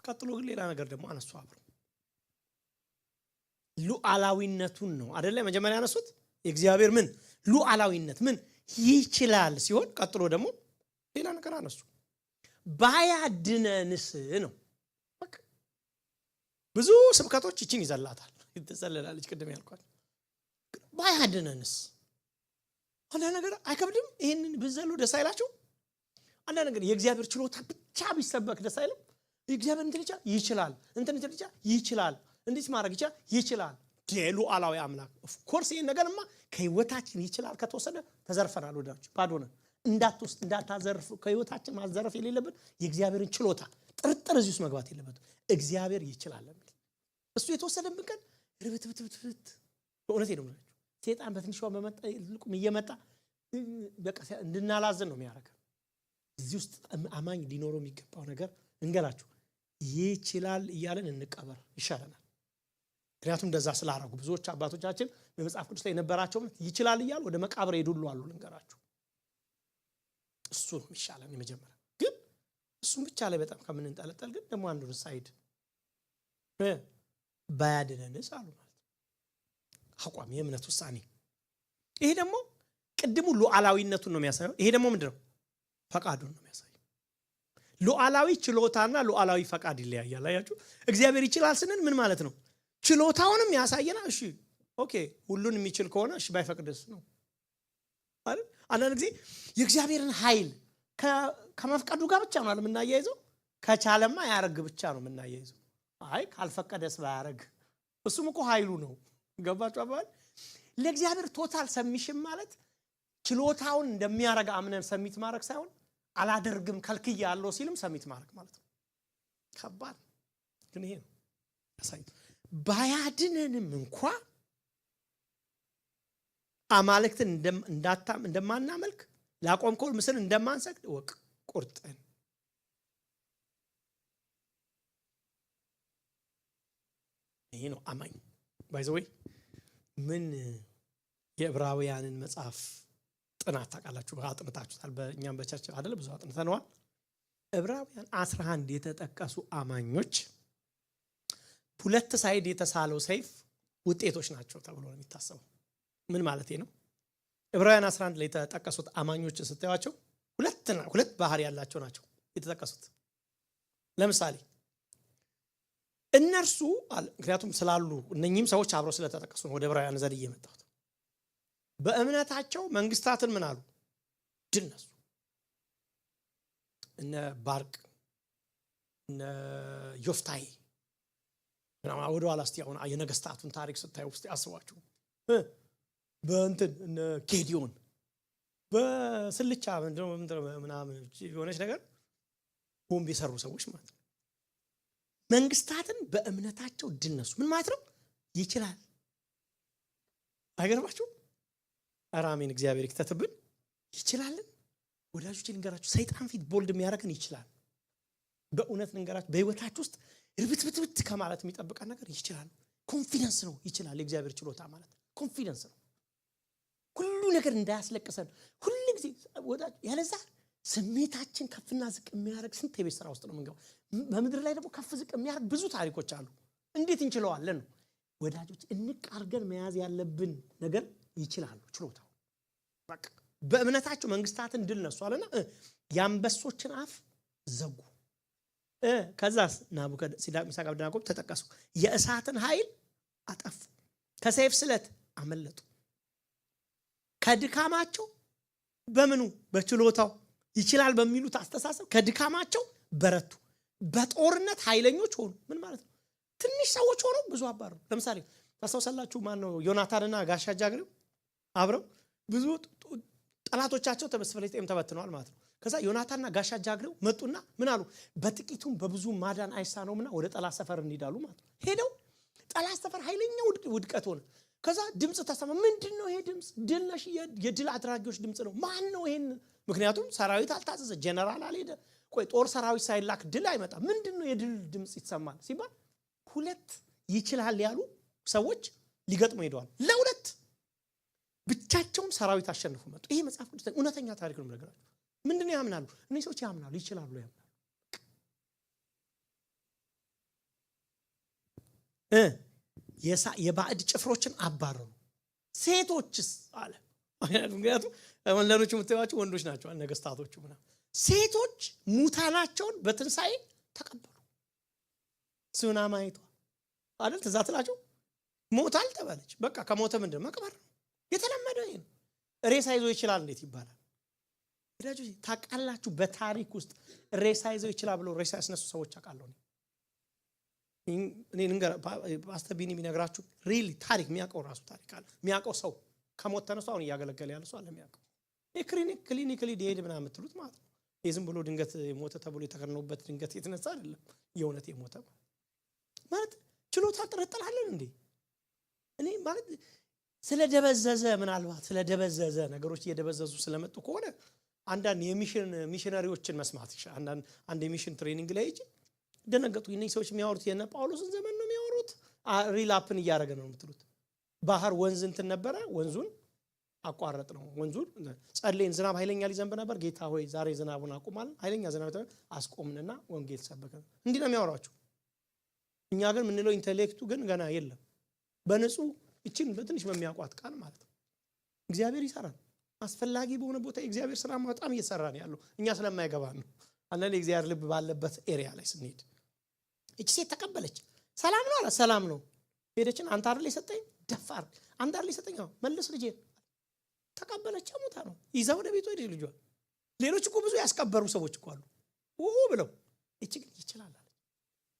ቀጥሎ ግን ሌላ ነገር ደግሞ አነሱ አብሮ ሉዓላዊነቱን ነው አይደለ? መጀመሪያ ያነሱት የእግዚአብሔር ምን ሉዓላዊነት ምን ይችላል ሲሆን ቀጥሎ ደግሞ ሌላ ነገር አነሱ። ባያድነንስ ነው። በቃ ብዙ ስብከቶች ይችን ይዘላታል ይተሰለላለች። ቅድም ያልኳት ባያድነንስ አንድ ነገር አይከብድም። ይሄንን ብዘሉ ደስ አይላችሁ? አንድ ነገር የእግዚአብሔር ችሎታ ብቻ ቢሰበክ ደስ አይልም? የእግዚአብሔር እንትን ይችላል እንትን ይችላል እንዴት ማድረግ ይችላል ሉዓላዊ አምላክ። ኦፍ ኮርስ ይሄን ነገርማ ከህይወታችን ይችላል ከተወሰደ ተዘርፈናል። ወዳጆች ባዶ ነን። እንዳታዘርፉ ከህይወታችን ማዘረፍ የሌለብን የእግዚአብሔርን ችሎታ ጥርጥር እዚህ ውስጥ መግባት የለበትም። እግዚአብሔር ይችላል ለምን እሱ የተወሰደብን ቀን ርብትብትብት በእውነቴ ነው ማለት ሰይጣን በትንሿ በመጣ ልቁም እየመጣ በቃ እንድናላዝን ነው የሚያደርገው። እዚህ ውስጥ አማኝ ሊኖረው የሚገባው ነገር እንገራችሁ ይችላል እያለን እንቀበር ይሻለናል። ምክንያቱም እንደዛ ስላደረጉ ብዙዎች አባቶቻችን በመጽሐፍ ቅዱስ ላይ የነበራቸው ይችላል እያሉ ወደ መቃብር ይዱሉ አሉ። ልንገራችሁ እሱ ነው የሚሻለን የመጀመሪያ። ግን እሱም ብቻ ላይ በጣም ከምንንጠለጠል ግን ደግሞ አንዱን ሳይድ ባያድነንስ አሉ ማለት አቋም የእምነት ውሳኔ። ይሄ ደግሞ ቅድሙ ሉዓላዊነቱን ነው የሚያሳየው። ይሄ ደግሞ ምንድነው? ፈቃዱን ነው የሚያሳየው። ሉዓላዊ ችሎታና ሉዓላዊ ፈቃድ ይለያያል። አያችሁ እግዚአብሔር ይችላል ስንል ምን ማለት ነው? ችሎታውንም ያሳየናል። እሺ ኦኬ ሁሉን የሚችል ከሆነ እሺ ባይፈቅድስ ነው አይደል? አንዳንድ ጊዜ የእግዚአብሔርን ኃይል ከመፍቀዱ ጋር ብቻ ነው የምናያይዘው። ከቻለማ ያረግ ብቻ ነው የምናያይዘው። አይ ካልፈቀደስ ባያረግ እሱም እኮ ኃይሉ ነው። ገባችሁ አባል? ለእግዚአብሔር ቶታል ሰሚሽን ማለት ችሎታውን እንደሚያረጋ አምነን ሰሚት ማድረግ ሳይሆን አላደርግም ከልክያ ያለው ሲልም ሰሚት ማድረግ ማለት ነው። ከባድ ግን ይሄ ነው ያሳይ። ባያድነንም እንኳን አማልክትን እንደማናመልክ ላቆምከው ምስል እንደማንሰግድ ወቅ ቁርጠን ይሄ ነው አማኝ። ባይ ዘ ወይ ምን የዕብራውያንን መጽሐፍ ጥናት ታውቃላችሁ? አጥንታችሁታል። በእኛም በቸርች አይደል ብዙ አጥንተነዋል። ዕብራውያን 11 የተጠቀሱ አማኞች ሁለት ሳይድ የተሳለው ሰይፍ ውጤቶች ናቸው ተብሎ ነው የሚታሰበው። ምን ማለት ነው? ዕብራውያን 11 ላይ የተጠቀሱት አማኞች ስታዩዋቸው ሁለት ባህሪ ያላቸው ናቸው የተጠቀሱት። ለምሳሌ እነርሱ ምክንያቱም ስላሉ እነኚህም ሰዎች አብረው ስለተጠቀሱ ነው ወደ ዕብራውያን ዘል እየመጣሁት። በእምነታቸው መንግስታትን ምን አሉ? ድል ነሱ። እነ ባርቅ እነ ዮፍታይ ወደ ኋላ እስቲ አሁን የነገስታቱን ታሪክ ስታዩ ውስጥ ያስቧችሁ። በእንትን እነ ጌዲዮን በስልቻ ምናምን የሆነች ነገር ቦምብ የሰሩ ሰዎች ማለት ነው። መንግስታትን በእምነታቸው ድል ነሱ። ምን ማለት ነው? ይችላል። አይገርማችሁ? አራሜን እግዚአብሔር ይክተትብን። ይችላልን ወዳጆች ልንገራችሁ፣ ሰይጣን ፊት ቦልድ የሚያደርገን ይችላል። በእውነት ልንገራችሁ፣ በህይወታችሁ ውስጥ ርብትብትብት ከማለት የሚጠብቀን ነገር ይችላል። ኮንፊደንስ ነው። ይችላል። የእግዚአብሔር ችሎታ ማለት ኮንፊደንስ ነው። ሁሉ ነገር እንዳያስለቅሰን ሁሉ ጊዜ ወዳጅ ያለዛ ስሜታችን ከፍና ዝቅ የሚያደርግ ስንት የቤት ስራ ውስጥ ነው የምንገባው። በምድር ላይ ደግሞ ከፍ ዝቅ የሚያደርግ ብዙ ታሪኮች አሉ። እንዴት እንችለዋለን ነው ወዳጆች። እንቃርገን መያዝ ያለብን ነገር ይችላሉ። ችሎታው በቃ በእምነታቸው መንግስታትን ድል ነሱ አለና የአንበሶችን አፍ ዘጉ። ከዛስ ናቡከደነጾር ሲድራቅ ሚሳቅ አብደናጎ ተጠቀሱ። የእሳትን ኃይል አጠፉ። ከሰይፍ ስለት አመለጡ። ከድካማቸው በምኑ በችሎታው ይችላል በሚሉት አስተሳሰብ ከድካማቸው በረቱ። በጦርነት ኃይለኞች ሆኑ። ምን ማለት ነው? ትንሽ ሰዎች ሆኖ ብዙ አባሩ። ለምሳሌ ታስታውሳላችሁ ማን ነው? ዮናታንና ጋሻ ጃግሬው አብረው ብዙ ጠላቶቻቸው በፍልስጤም ተበትነዋል ማለት ነው። ከዛ ዮናታንና ጋሻ ጃግሬው መጡና ምን አሉ? በጥቂቱም በብዙ ማዳን አይሳነውምና ወደ ጠላት ሰፈር እንሂዳሉ ማለት ነው። ሄደው ጠላት ሰፈር ኃይለኛ ውድቀት ሆነ። ከዛ ድምጽ ተሰማ። ምንድነው ይሄ ድምጽ? ድል ነሽ የድል አድራጊዎች ድምጽ ነው። ማን ነው ይሄን? ምክንያቱም ሰራዊት አልታዘዘ፣ ጀነራል አልሄደ። ቆይ ጦር ሰራዊት ሳይላክ ድል አይመጣ። ምንድነው የድል ድምጽ ይሰማል ሲባል ሁለት ይችላል ያሉ ሰዎች ሊገጥሙ ሄደዋል። ለሁለት ብቻቸውን ሰራዊት አሸንፉ መጡ። ይሄ መጽሐፍ ቅዱስ እውነተኛ ታሪክ ነው የምነግራችሁ። ምንድነው ያምናሉ? እነዚህ ሰዎች ያምናሉ፣ ይችላሉ፣ ያምናሉ። የባዕድ ጭፍሮችን አባረሩ። ሴቶችስ አለ። ምክንያቱም ወንዶቹ የምትባቸው ወንዶች ናቸው ነገስታቶቹ ምናምን። ሴቶች ሙታናቸውን በትንሳኤ ተቀበሉ። ሱናማይቷ አይደል ትዛትላቸው ሞታል ተባለች። በቃ ከሞተ ምንድነው መቅበር ነው የተለመደው። ይሄ ነው። ሬሳ ይዞ ይችላል እንዴት ይባላል? ወዳጆች ታውቃላችሁ፣ በታሪክ ውስጥ ሬሳ ይዞ ይችላል ብለው ሬሳ ያስነሱ ሰዎች አውቃለሁ። እኔ ንገር ፓስተር ቢኒ የሚነግራችሁ ሪሊ ታሪክ የሚያውቀው ራሱ ታሪክ አለ። የሚያውቀው ሰው ከሞት ተነስቶ አሁን እያገለገለ ያለ ሰው አለ የሚያውቀው። ክሊኒካሊ ዲሄድ ምናምን የምትሉት ማለት ነው። የዝም ብሎ ድንገት ሞተ ተብሎ የተከነውበት ድንገት የተነሳ አይደለም። የእውነት የሞተ ማለት ችሎታ ጥርጥራለን እንዴ? እኔ ማለት ስለደበዘዘ ምናልባት ስለደበዘዘ ነገሮች እየደበዘዙ ስለመጡ ከሆነ አንዳንድ የሚሽነሪዎችን መስማት ይችላል። አንድ የሚሽን ትሬኒንግ ላይ እጂ ደነገጡ። እነዚህ ሰዎች የሚያወሩት የነ ጳውሎስን ዘመን ነው የሚያወሩት። ሪላፕን እያደረገ ነው የምትሉት። ባህር ወንዝ እንትን ነበረ። ወንዙን አቋረጥ ነው ወንዙን ጸልየን ዝናብ ኃይለኛ ሊዘንብ ነበር ጌታ ሆይ ዛሬ ዝናቡን አቁማል ኃይለኛ ዝናብ አስቆምንና ወንጌል ሰበከ እንዲህ ነው የሚያወራቸው እኛ ግን ምንለው ኢንተሌክቱ ግን ገና የለም በንጹህ እቺን በትንሽ በሚያቋት ቃል ማለት ነው እግዚአብሔር ይሰራል አስፈላጊ በሆነ ቦታ እግዚአብሔር ስራ በጣም እየሰራ ነው ያለው እኛ ስለማይገባ ነው አንዳንዴ እግዚአብሔር ልብ ባለበት ኤሪያ ላይ ስንሄድ እቺ ሴት ተቀበለች ሰላም ነው አለ ሰላም ነው ሄደችን አንተ አይደል የሰጠኝ ደፋር አንተ አይደል የሰጠኝ መልስ ልጄ ተቀበለች ሞታ ነው ይዛው ወደ ቤቱ ሄደ ልጇ ሌሎች እኮ ብዙ ያስከበሩ ሰዎች እኮ አሉ ብለው እቺ ግን ይችላል አለ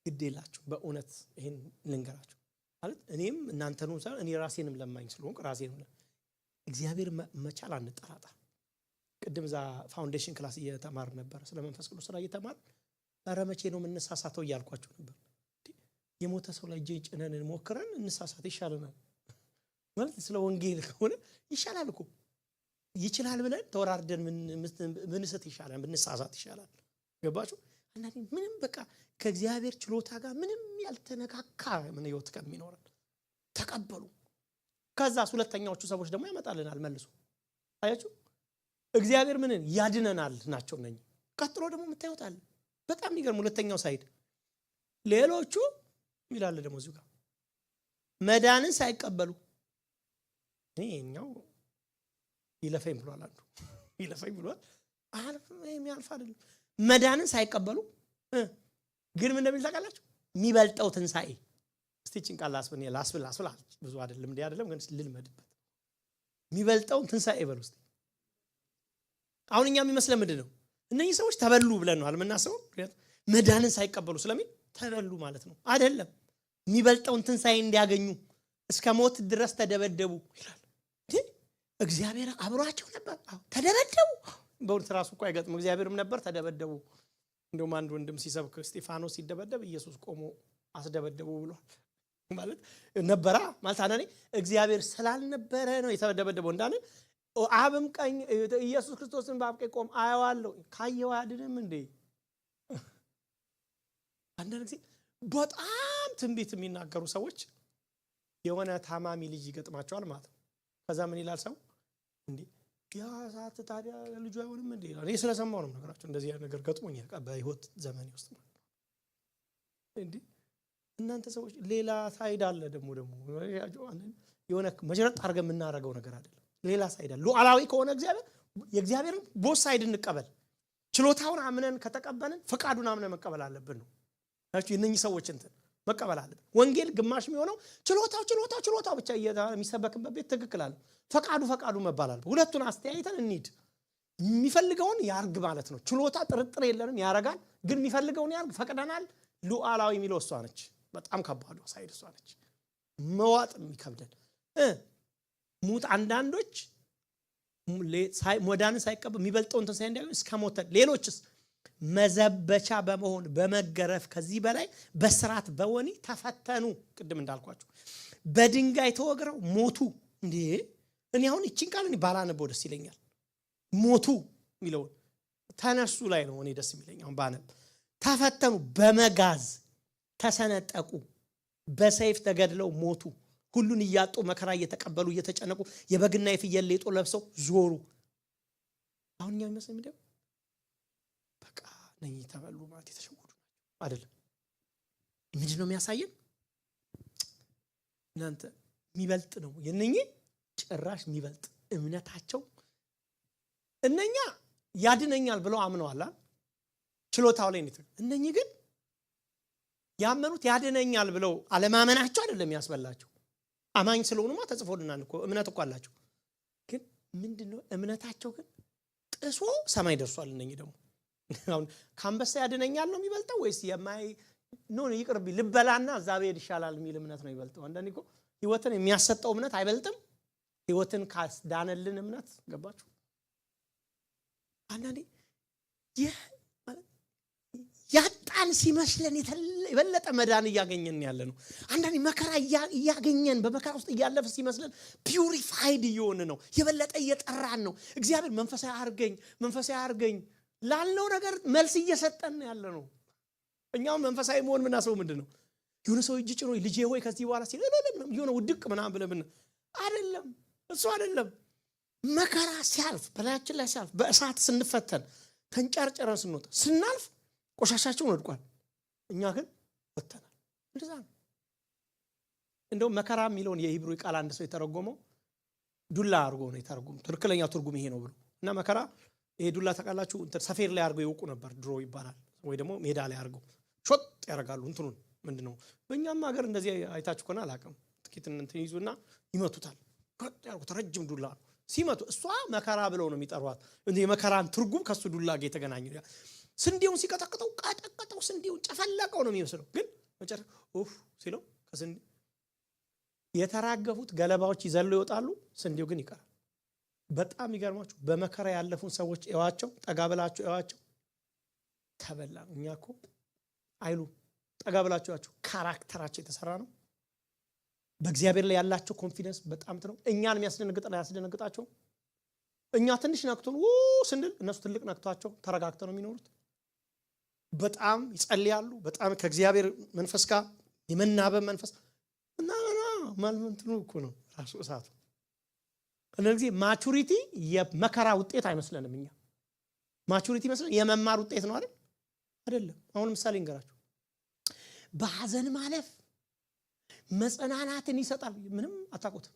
ግዴላችሁ በእውነት ይሄን ልንገራችሁ ማለት እኔም እናንተ ነው እኔ ራሴንም ለማኝ ስለሆንኩ ራሴንም እግዚአብሔር መቻል አንጠራጣር ቅድም ዛ ፋውንዴሽን ክላስ እየተማር ነበር ስለ መንፈስ ቅዱስ ስራ እየተማር አረመቼ ነው የምንሳሳተው እያልኳችሁ ነበር የሞተ ሰው ላይ ጭነን ሞክረን እንሳሳት ይሻለናል ማለት ስለ ወንጌል ከሆነ ይሻላል እኮ ይችላል ብለን ተወራርደን ምንሰት ይሻላል ብንሳሳት ይሻላል ገባችሁ አንዳንዴ ምንም በቃ ከእግዚአብሔር ችሎታ ጋር ምንም ያልተነካካ ምን ህይወት ከሚኖረን ተቀበሉ ከዛስ ሁለተኛዎቹ ሰዎች ደግሞ ያመጣልናል መልሶ አያችሁ እግዚአብሔር ምንን ያድነናል ናቸው ነኝ ቀጥሎ ደግሞ ምታዩታል በጣም ይገርም ሁለተኛው ሳይድ ሌሎቹ ይላል ደግሞ እዚህ ጋር መዳንን ሳይቀበሉ እኛው ይለፈኝ ብሏል አንዱ ይለፈኝ ብሏል የሚያልፍ አይደለም መዳንን ሳይቀበሉ ግን ምን እንደሚል ታውቃላችሁ የሚበልጠው ትንሳኤ እስቲችን ቃል ላስብል ብዙ አይደለም እንዴ አይደለም ግን ልልመድበት የሚበልጠው ትንሳኤ በሉ እስቲ አሁን እኛ የሚመስለን ምንድነው እነዚህ ሰዎች ተበሉ ብለን ነው አልመናሰው መዳንን ሳይቀበሉ ስለሚል ተበሉ ማለት ነው አይደለም የሚበልጠውን ትንሳኤ እንዲያገኙ እስከ ሞት ድረስ ተደበደቡ ይላል እግዚአብሔር አብሯቸው ነበር ተደበደቡ በእውነት ራሱ እኮ አይገጥም እግዚአብሔርም ነበር ተደበደቡ እንደውም አንድ ወንድም ሲሰብክ እስጢፋኖስ ሲደበደብ ኢየሱስ ቆሞ አስደበደቡ ብሏል ማለት ነበራ ማለት አናኔ እግዚአብሔር ስላልነበረ ነው የተደበደበው እንዳለ አብም ቀኝ ኢየሱስ ክርስቶስን በአብ ቀኝ ቆም አያዋለው ካየው አይደለም እንዴ አንዳንድ ጊዜ በጣም ትንቢት የሚናገሩ ሰዎች የሆነ ታማሚ ልጅ ይገጥማቸዋል ማለት ነው ከዛ ምን ይላል ሰው እንዴ ያ ሳት ታዲያ ልጅ አይሆንም እንዴ እኔ ስለሰማው ነው ነገራቸው እንደዚህ አይነት ነገር ገጥሞኛል በህይወት ዘመን ውስጥ እንዴ እናንተ ሰዎች ሌላ ሳይድ አለ ደግሞ የሆነ መጀረጥ አድርገን የምናረገው ነገር አይደለም ሌላ ሳይድ አለ ሉዓላዊ ከሆነ እግዚአብሔር የእግዚአብሔርን ቦስ ሳይድ እንቀበል ችሎታውን አምነን ከተቀበልን ፈቃዱን አምነን መቀበል አለብን ነው ታችሁ እነኚህ ሰዎች እንትን መቀበል አለብን ወንጌል ግማሽ የሚሆነው ችሎታው ብቻ የሚሰበክበት ቤት ትክክል አለ ፈቃዱ መባል አለበት ሁለቱን አስተያይተን እንሂድ የሚፈልገውን ያርግ ማለት ነው ችሎታ ጥርጥር የለንም ያረጋል ግን የሚፈልገውን ያርግ ፈቅደናል ሉዓላዊ የሚለው እሷ ነች በጣም ከባዱ ሳይድ እሷ ነች መዋጥ የሚከብደን ሙት አንዳንዶች መዳንን ሳይቀበሉ የሚበልጠውን ትንሳኤ እንዲያገኙ እስከ ሞት ሌሎችስ መዘበቻ በመሆን በመገረፍ ከዚህ በላይ በስራት በወኒ ተፈተኑ ቅድም እንዳልኳችሁ በድንጋይ ተወግረው ሞቱ እንዴ እኔ አሁን እቺን ቃል እኔ ባላነበው ደስ ይለኛል ሞቱ ሚለው ተነሱ ላይ ነው እኔ ደስ የሚለኝ አሁን ባነብ ተፈተኑ በመጋዝ ተሰነጠቁ በሰይፍ ተገድለው ሞቱ ሁሉን ይያጡ መከራ እየተቀበሉ እየተጨነቁ የበግና የፍየል ሌጦ ለብሰው ዞሩ አሁን ያው መስለ ምንድነው በቃ ነኝ ተበሉ ማለት የተሸወዱ አይደለም ምንድነው የሚያሳየን እናንተ የሚበልጥ ነው የነኚ ጭራሽ የሚበልጥ እምነታቸው እነኛ ያድነኛል ብለው አምነዋል ችሎታው ላይ ነው እነኚ ግን ያመኑት ያድነኛል ብለው አለማመናቸው አይደለም ያስበላቸው አማኝ ስለሆኑማ ተጽፎልናል እኮ እምነት እኮ አላቸው ግን ምንድነው እምነታቸው ግን ጥሶ ሰማይ ደርሷል እነኚ ደግሞ አሁን ካምበሳ ያድነኛል ነው የሚበልጠው ወይስ የማይ ነው ይቅርብ ልበላና ዛቤድ ይሻላል የሚል እምነት ነው ይበልጠው አንዳንዴ እኮ ህይወትን የሚያሰጠው እምነት አይበልጥም ህይወትን ካስዳነልን እምነት ገባችሁ አንዳንዴ ያጣን ሲመስለን የበለጠ መዳን ያገኘን ያለ ነው አንዳንዴ መከራ ያገኘን በመከራ ውስጥ ያለፈ ሲመስለን ፒዩሪፋይድ ይሆን ነው የበለጠ እየጠራን ነው እግዚአብሔር መንፈሳዊ አርገኝ ላልነው ነገር መልስ እየሰጠን ያለ ነው እኛው መንፈሳዊ መሆን ምናሰው ምንድነው የሆነ ሰው እጅ ጭኖ ልጄ ሆይ ከዚህ በኋላ ሲል የሆነ ውድቅ ምናምን ብለን አይደለም እሱ አይደለም መከራ ሲያልፍ በላያችን ላይ ሲያልፍ በእሳት ስንፈተን ተንጨርጨረን ስንወጣ ስናልፍ ቆሻሻችን ወድቋል፣ እኛ ግን ወጥተናል። እንደዛ ነው። እንደውም መከራ የሚለውን የሂብሩ ቃል አንድ ሰው የተረጎመው ዱላ አድርጎ ነው የተረጎመው። ትክክለኛው ትርጉም ይሄ ነው ብሎ እና መከራ ይሄ ዱላ ታውቃላችሁ ሰፌድ ላይ አድርገው ይወቁ ነበር ድሮ ይባላል፣ ወይ ደግሞ ሜዳ ላይ አድርገው ሾጥ ያደርጋሉ። እንትኑን ምንድነው በእኛም ሀገር እንደዚህ አይታችሁ ከሆነ አላውቅም። ጥቂት እንትን ይዙና ይመቱታል። ሾጥ ያርጉት ረጅም ዱላ ሲመቱ እሷ መከራ ብለው ነው የሚጠሯት። እንዴ የመከራን ትርጉም ከሱ ዱላ ጋር የተገናኘ ነው። ስንዴውን ሲቀጠቅጠው ቀጠቀጠው፣ ስንዴውን ጨፈለቀው ነው የሚመስለው። ግን መጨረሻ ኡፍ ሲለው ከስንዴ የተራገፉት ገለባዎች ይዘሉ ይወጣሉ፣ ስንዴው ግን ይቀራል። በጣም ይገርማችሁ። በመከራ ያለፉን ሰዎች እዋቸው፣ ጠጋ ብላችሁ እዋቸው። ተበላ ነው። እኛ እኮ አይሉ ጠጋ ብላችሁ እዋቸው። ካራክተራቸው የተሰራ ነው። በእግዚአብሔር ላይ ያላቸው ኮንፊደንስ በጣም ነው። እኛን የሚያስደነግጥና ያስደነግጣቸው። እኛ ትንሽ ነክቶን ስንል እነሱ ትልቅ ነክቷቸው ተረጋግተው ነው የሚኖሩት። በጣም ይጸልያሉ። በጣም ከእግዚአብሔር መንፈስ ጋር የመናበብ መንፈስ እና ማልመንትኑ እኮ ነው ራሱ እሳቱ። ስለዚህ ማቹሪቲ የመከራ ውጤት አይመስለንም። እኛ ማቹሪቲ መስለን የመማር ውጤት ነው አይደል? አይደለም። አሁን ምሳሌ እንገራችሁ። በሐዘን ማለፍ መጽናናትን ይሰጣል። ምንም አታውቁትም።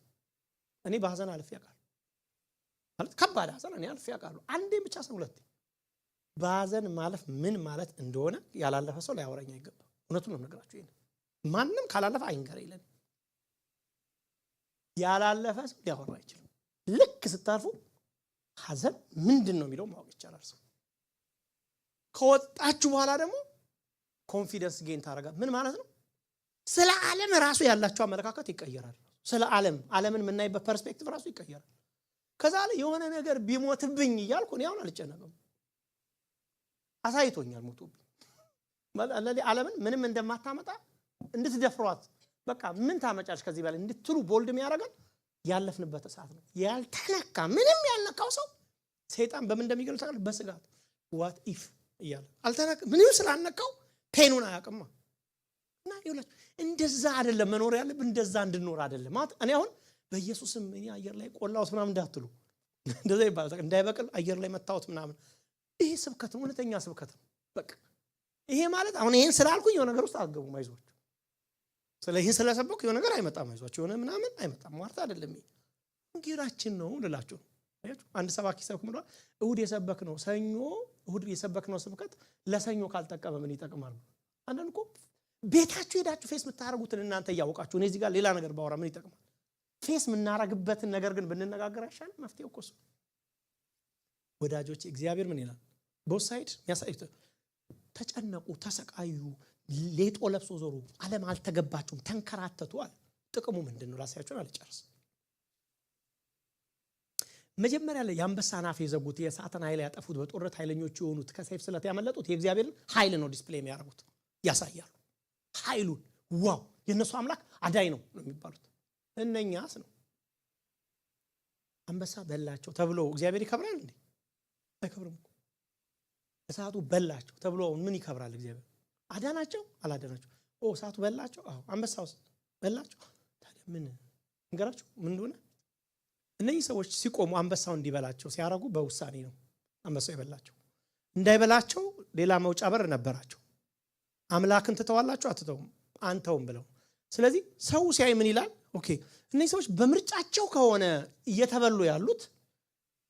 እኔ በሐዘን አልፌ ያውቃለሁ ማለት ከባድ ሐዘን እኔ አልፌ ያውቃለሁ። አንዴ ብቻ ሰው ሁለቴ። በሐዘን ማለፍ ምን ማለት እንደሆነ ያላለፈ ሰው ሊያወራኝ አይገባም። እውነቱን ነው ነገራችሁ። ይሄን ማንንም ካላለፈ አይንገር ይለን። ያላለፈ ሰው ሊያወራ አይችልም። ልክ ስታርፉ ሐዘን ምንድነው የሚለው ማወቅ ይቻላል። ሰው ከወጣችሁ በኋላ ደግሞ ኮንፊደንስ ጌን ታረጋ። ምን ማለት ነው? ስለ ዓለም ራሱ ያላችሁ አመለካከት ይቀየራል። ስለ ዓለምን የምናይበት ፐርስፔክቲቭ ራሱ ይቀየራል። ከዛ ላይ የሆነ ነገር ቢሞትብኝ እያልኩ እኔ አሁን አልጨነቅም። አሳይቶኛል ሞቱብኝ ማለት ዓለምን ምንም እንደማታመጣ እንድትደፍሯት በቃ ምን ታመጫሽ ከዚህ በላይ እንድትሉ ቦልድ የሚያደርጋል ያለፍንበት እሳት ነው። ያልተነካ ምንም ያልነካው ሰው ሰይጣን በምን እንደሚገልጽ ታውቃለህ? በስጋት ዋት ኢፍ እያለ አልተነካ ምንም ስላልነካው ፔኑን አያውቅማ። እና ይኸውላችሁ እንደዛ አይደለም መኖር ያለብን፣ እንደዛ እንድንኖር አይደለም ማለት እኔ አሁን በኢየሱስም እኔ አየር ላይ ቆላውት ምናምን እንዳትሉ እንደዛ ይባላል። እንዳይበቅል አየር ላይ መታወት ምናምን ይሄ ስብከት ነው፣ እውነተኛ ስብከት ነው። በቃ ይሄ ማለት አሁን ይሄን ስላልኩኝ የሆነ ነገር ውስጥ አትገቡም። አይዟችሁ ስለዚህ ስለሰበኩ የሆነ ነገር አይመጣም። አይዟችሁ የሆነ ምናምን አይመጣም ማለት አይደለም። ይሄ ወንጌላችን ነው ልላችሁ። አያችሁ አንድ ሰባኪ ሰብክ ምንድነው እሁድ የሰበክ ነው ሰኞ እሁድ የሰበክ ነው ስብከት ለሰኞ ካልጠቀመ ምን ይጠቅማል? አንዳንድ እኮ ቤታችሁ ሄዳችሁ ፌስ የምታረጉትን እናንተ እያወቃችሁ እኔ እዚህ ጋር ሌላ ነገር ባወራ ምን ይጠቅማል? ፌስ የምናረግበትን ነገር ግን ብንነጋገር አይሻልም? መፍትሄው እኮ እሱ። ወዳጆች እግዚአብሔር ምን ይላል? በሳይድ የሚያሳዩት ተጨነቁ፣ ተሰቃዩ፣ ሌጦ ለብሶ ዞሩ፣ ዓለም አልተገባችሁም፣ ተንከራተቱ አለ። ጥቅሙ ምንድነው? ራሳቸውን አልጨርስ። መጀመሪያ ላይ የአንበሳን አፍ የዘጉት የእሳትን ኃይል ያጠፉት በጦርነት ኃይለኞች የሆኑት ከሰይፍ ስለት ያመለጡት የእግዚአብሔርን ኃይል ነው ዲስፕሌይ የሚያደርጉት ያሳያሉ። ኃይሉን ዋው የነሱ አምላክ አዳይ ነው የሚባሉት እነኛስ ነው። አንበሳ በላቸው ተብሎ እግዚአብሔር ይከብራል እንዴ? አይከብርም እኮ። እሳቱ በላቸው ተብሎ ምን ይከብራል እግዚአብሔር? አዳናቸው አላዳናቸው? እሳቱ በላቸው። አዎ አንበሳውስ በላቸው። ታዲያ ምን እንገራችሁ ምን እንደሆነ? እነዚህ ሰዎች ሲቆሙ አንበሳው እንዲበላቸው ሲያረጉ በውሳኔ ነው አንበሳው ይበላቸው። እንዳይበላቸው ሌላ መውጫ በር ነበራቸው። አምላክን ትተዋላችሁ አትተውም? አንተውም ብለው። ስለዚህ ሰው ሲያይ ምን ይላል? ኦኬ እነዚህ ሰዎች በምርጫቸው ከሆነ እየተበሉ ያሉት፣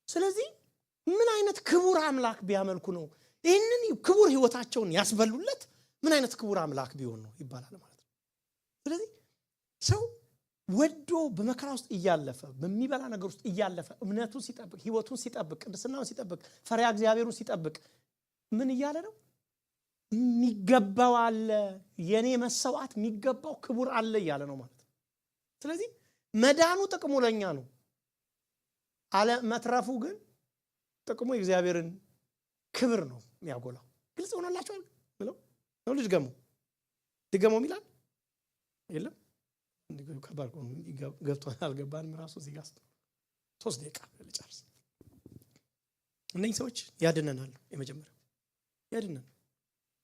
ስለዚህ ምን አይነት ክቡር አምላክ ቢያመልኩ ነው ይህንን ክቡር ህይወታቸውን ያስበሉለት? ምን አይነት ክቡር አምላክ ቢሆን ነው ይባላል ማለት ነው። ስለዚህ ሰው ወዶ በመከራ ውስጥ እያለፈ በሚበላ ነገር ውስጥ እያለፈ እምነቱን ሲጠብቅ፣ ህይወቱን ሲጠብቅ፣ ቅድስናውን ሲጠብቅ፣ ፈሪሃ እግዚአብሔሩን ሲጠብቅ ምን እያለ ነው? የሚገባው አለ፣ የኔ መሰዋዕት የሚገባው ክቡር አለ እያለ ነው ማለት ነው። ስለዚህ መዳኑ ጥቅሙ ለኛ ነው። አለ መትረፉ ግን ጥቅሙ የእግዚአብሔርን ክብር ነው የሚያጎላው። ግልጽ ሆነላችኋል ብለው ነው። ድገመው ይላል የለም ከባድ ነው። ገብቷል አልገባንም? ራሱ እዚህ ጋር 3 ደቂቃ ልጨርስ። እነዚህ ሰዎች ያድነናል። የመጀመሪያው ያድነናል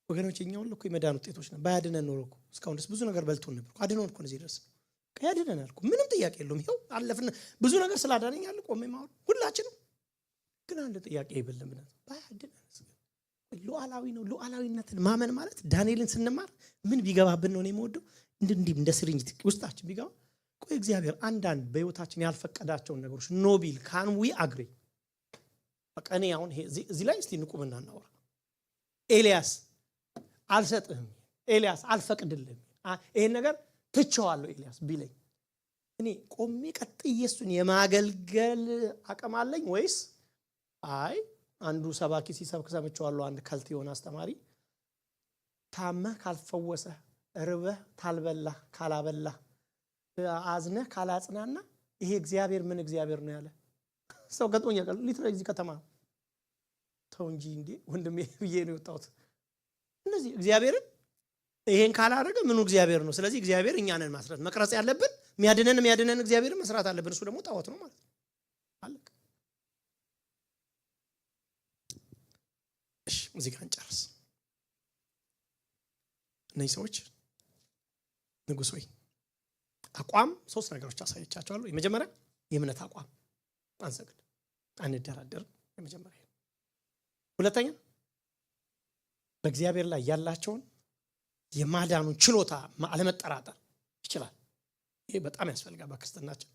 ወገኖች። እኛው ሁሉ እኮ የመዳን ውጤቶች ነን። ባያድነን ኖሮ እኮ እስካሁን ድረስ ብዙ ነገር በልቶን ነበር። አድነን እኮ እዚህ ድረስ ያድነናል እኮ ምንም ጥያቄ የለውም። ይሄው አለፍን ብዙ ነገር ስላዳነኝ አለ ቆሜ ማወር ሁላችንም። ግን አንድ ጥያቄ ይብልምናል ባያድነን ሉዓላዊ ነው። ሉዓላዊነትን ማመን ማለት ዳንኤልን ስንማር ምን ቢገባብን ነው የምወደው እንዲህ እንደ ስሪንጅ ውስጣችን ቢገባ ቆይ እግዚአብሔር አንዳንድ በህይወታችን ያልፈቀዳቸውን ነገሮች ኖቢል ካን ዊ አግሪ በቃ እኔ አሁን እዚህ ላይ እስቲ ንቁምና እናወራ። ኤልያስ አልሰጥህም፣ ኤልያስ አልፈቅድልህም፣ ይሄን ነገር ትቼዋለሁ ኤልያስ ቢለኝ እኔ ቆሜ ቀጥዬ እሱን የማገልገል አቅም አለኝ ወይስ አይ አንዱ ሰባኪ ሲሰብክ ሰምቼዋለሁ አንድ ከልት የሆነ አስተማሪ ታመህ ካልፈወሰ ርበህ ታልበላ ካላበላ አዝነህ ካላጽናና ይሄ እግዚአብሔር ምን እግዚአብሔር ነው ያለ ሰው ገጥሞኛ ቀል ሊትራሊ እዚህ ከተማ ተው እንጂ እንዴ ወንድሜ ብዬ ነው የወጣሁት። እነዚህ እግዚአብሔርን ይሄን ካላደረገ ምኑ እግዚአብሔር ነው? ስለዚህ እግዚአብሔር እኛ ነን ማስራት መቅረጽ ያለብን የሚያድነን እግዚአብሔርን መስራት አለብን። እሱ ደግሞ ጣዖት ነው ማለት አለቀ። እሺ እዚህ ጋር እንጨርስ። እነዚህ ሰዎች ንጉሥ ሆይ አቋም ሶስት ነገሮች አሳየቻቸዋለሁ። የመጀመሪያ የእምነት አቋም አንሰግድ አንደራደር የመጀመሪያ። ሁለተኛ በእግዚአብሔር ላይ ያላቸውን የማዳኑን ችሎታ አለመጠራጠር ይችላል። ይሄ በጣም ያስፈልጋል በክርስትናችን።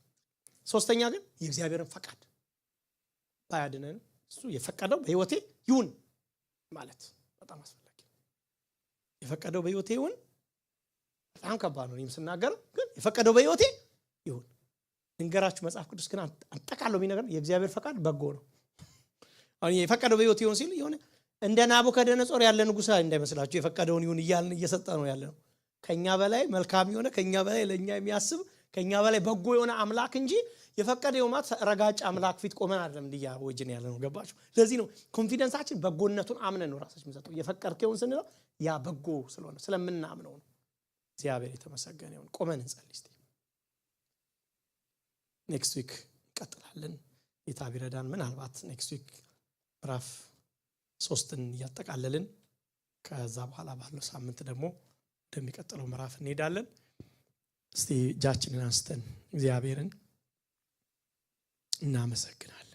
ሶስተኛ ግን የእግዚአብሔርን ፈቃድ ባያድነን እሱ የፈቀደው በህይወቴ ይሁን ማለት በጣም አስፈላጊ። የፈቀደው በህይወቴ ይሁን በጣም ከባድ ነው እኔም ስናገር፣ ግን የፈቀደው በህይወቴ ይሁን እንገራችሁ። መጽሐፍ ቅዱስ ግን አጠቃለው የሚነገር የእግዚአብሔር ፈቃድ በጎ ነው። አሁን የፈቀደው በህይወቴ ይሁን ሲል የሆነ እንደ ናቡከደነጾር ያለ ንጉሥ እንዳይመስላችሁ የፈቀደውን ይሁን እያልን እየሰጠ ነው ያለው። ከኛ በላይ መልካም የሆነ ከኛ በላይ ለኛ የሚያስብ ከኛ በላይ በጎ የሆነ አምላክ እንጂ የፈቀደው ማለት ረጋጭ አምላክ ፊት ቆመን አይደለም እንዲያወጅን ያለ ነው። ገባችሁ? ለዚህ ነው ኮንፊደንሳችን በጎነቱን አምነን ነው ራሳችን የምንሰጠው። የፈቀድከውን ስንለው ያ በጎ ስለሆነ ስለምናምነው ነው። እግዚአብሔር የተመሰገነ ይሁን። ቆመን እንጸልይ እስቲ። ኔክስት ዊክ እንቀጥላለን ጌታ ቢረዳን። ምናልባት ኔክስት ዊክ ምዕራፍ 3ን እያጠቃለልን ከዛ በኋላ ባለው ሳምንት ደግሞ ወደሚቀጥለው ምዕራፍ እንሄዳለን። እስቲ እጃችንን አንስተን እግዚአብሔርን እናመሰግናለን።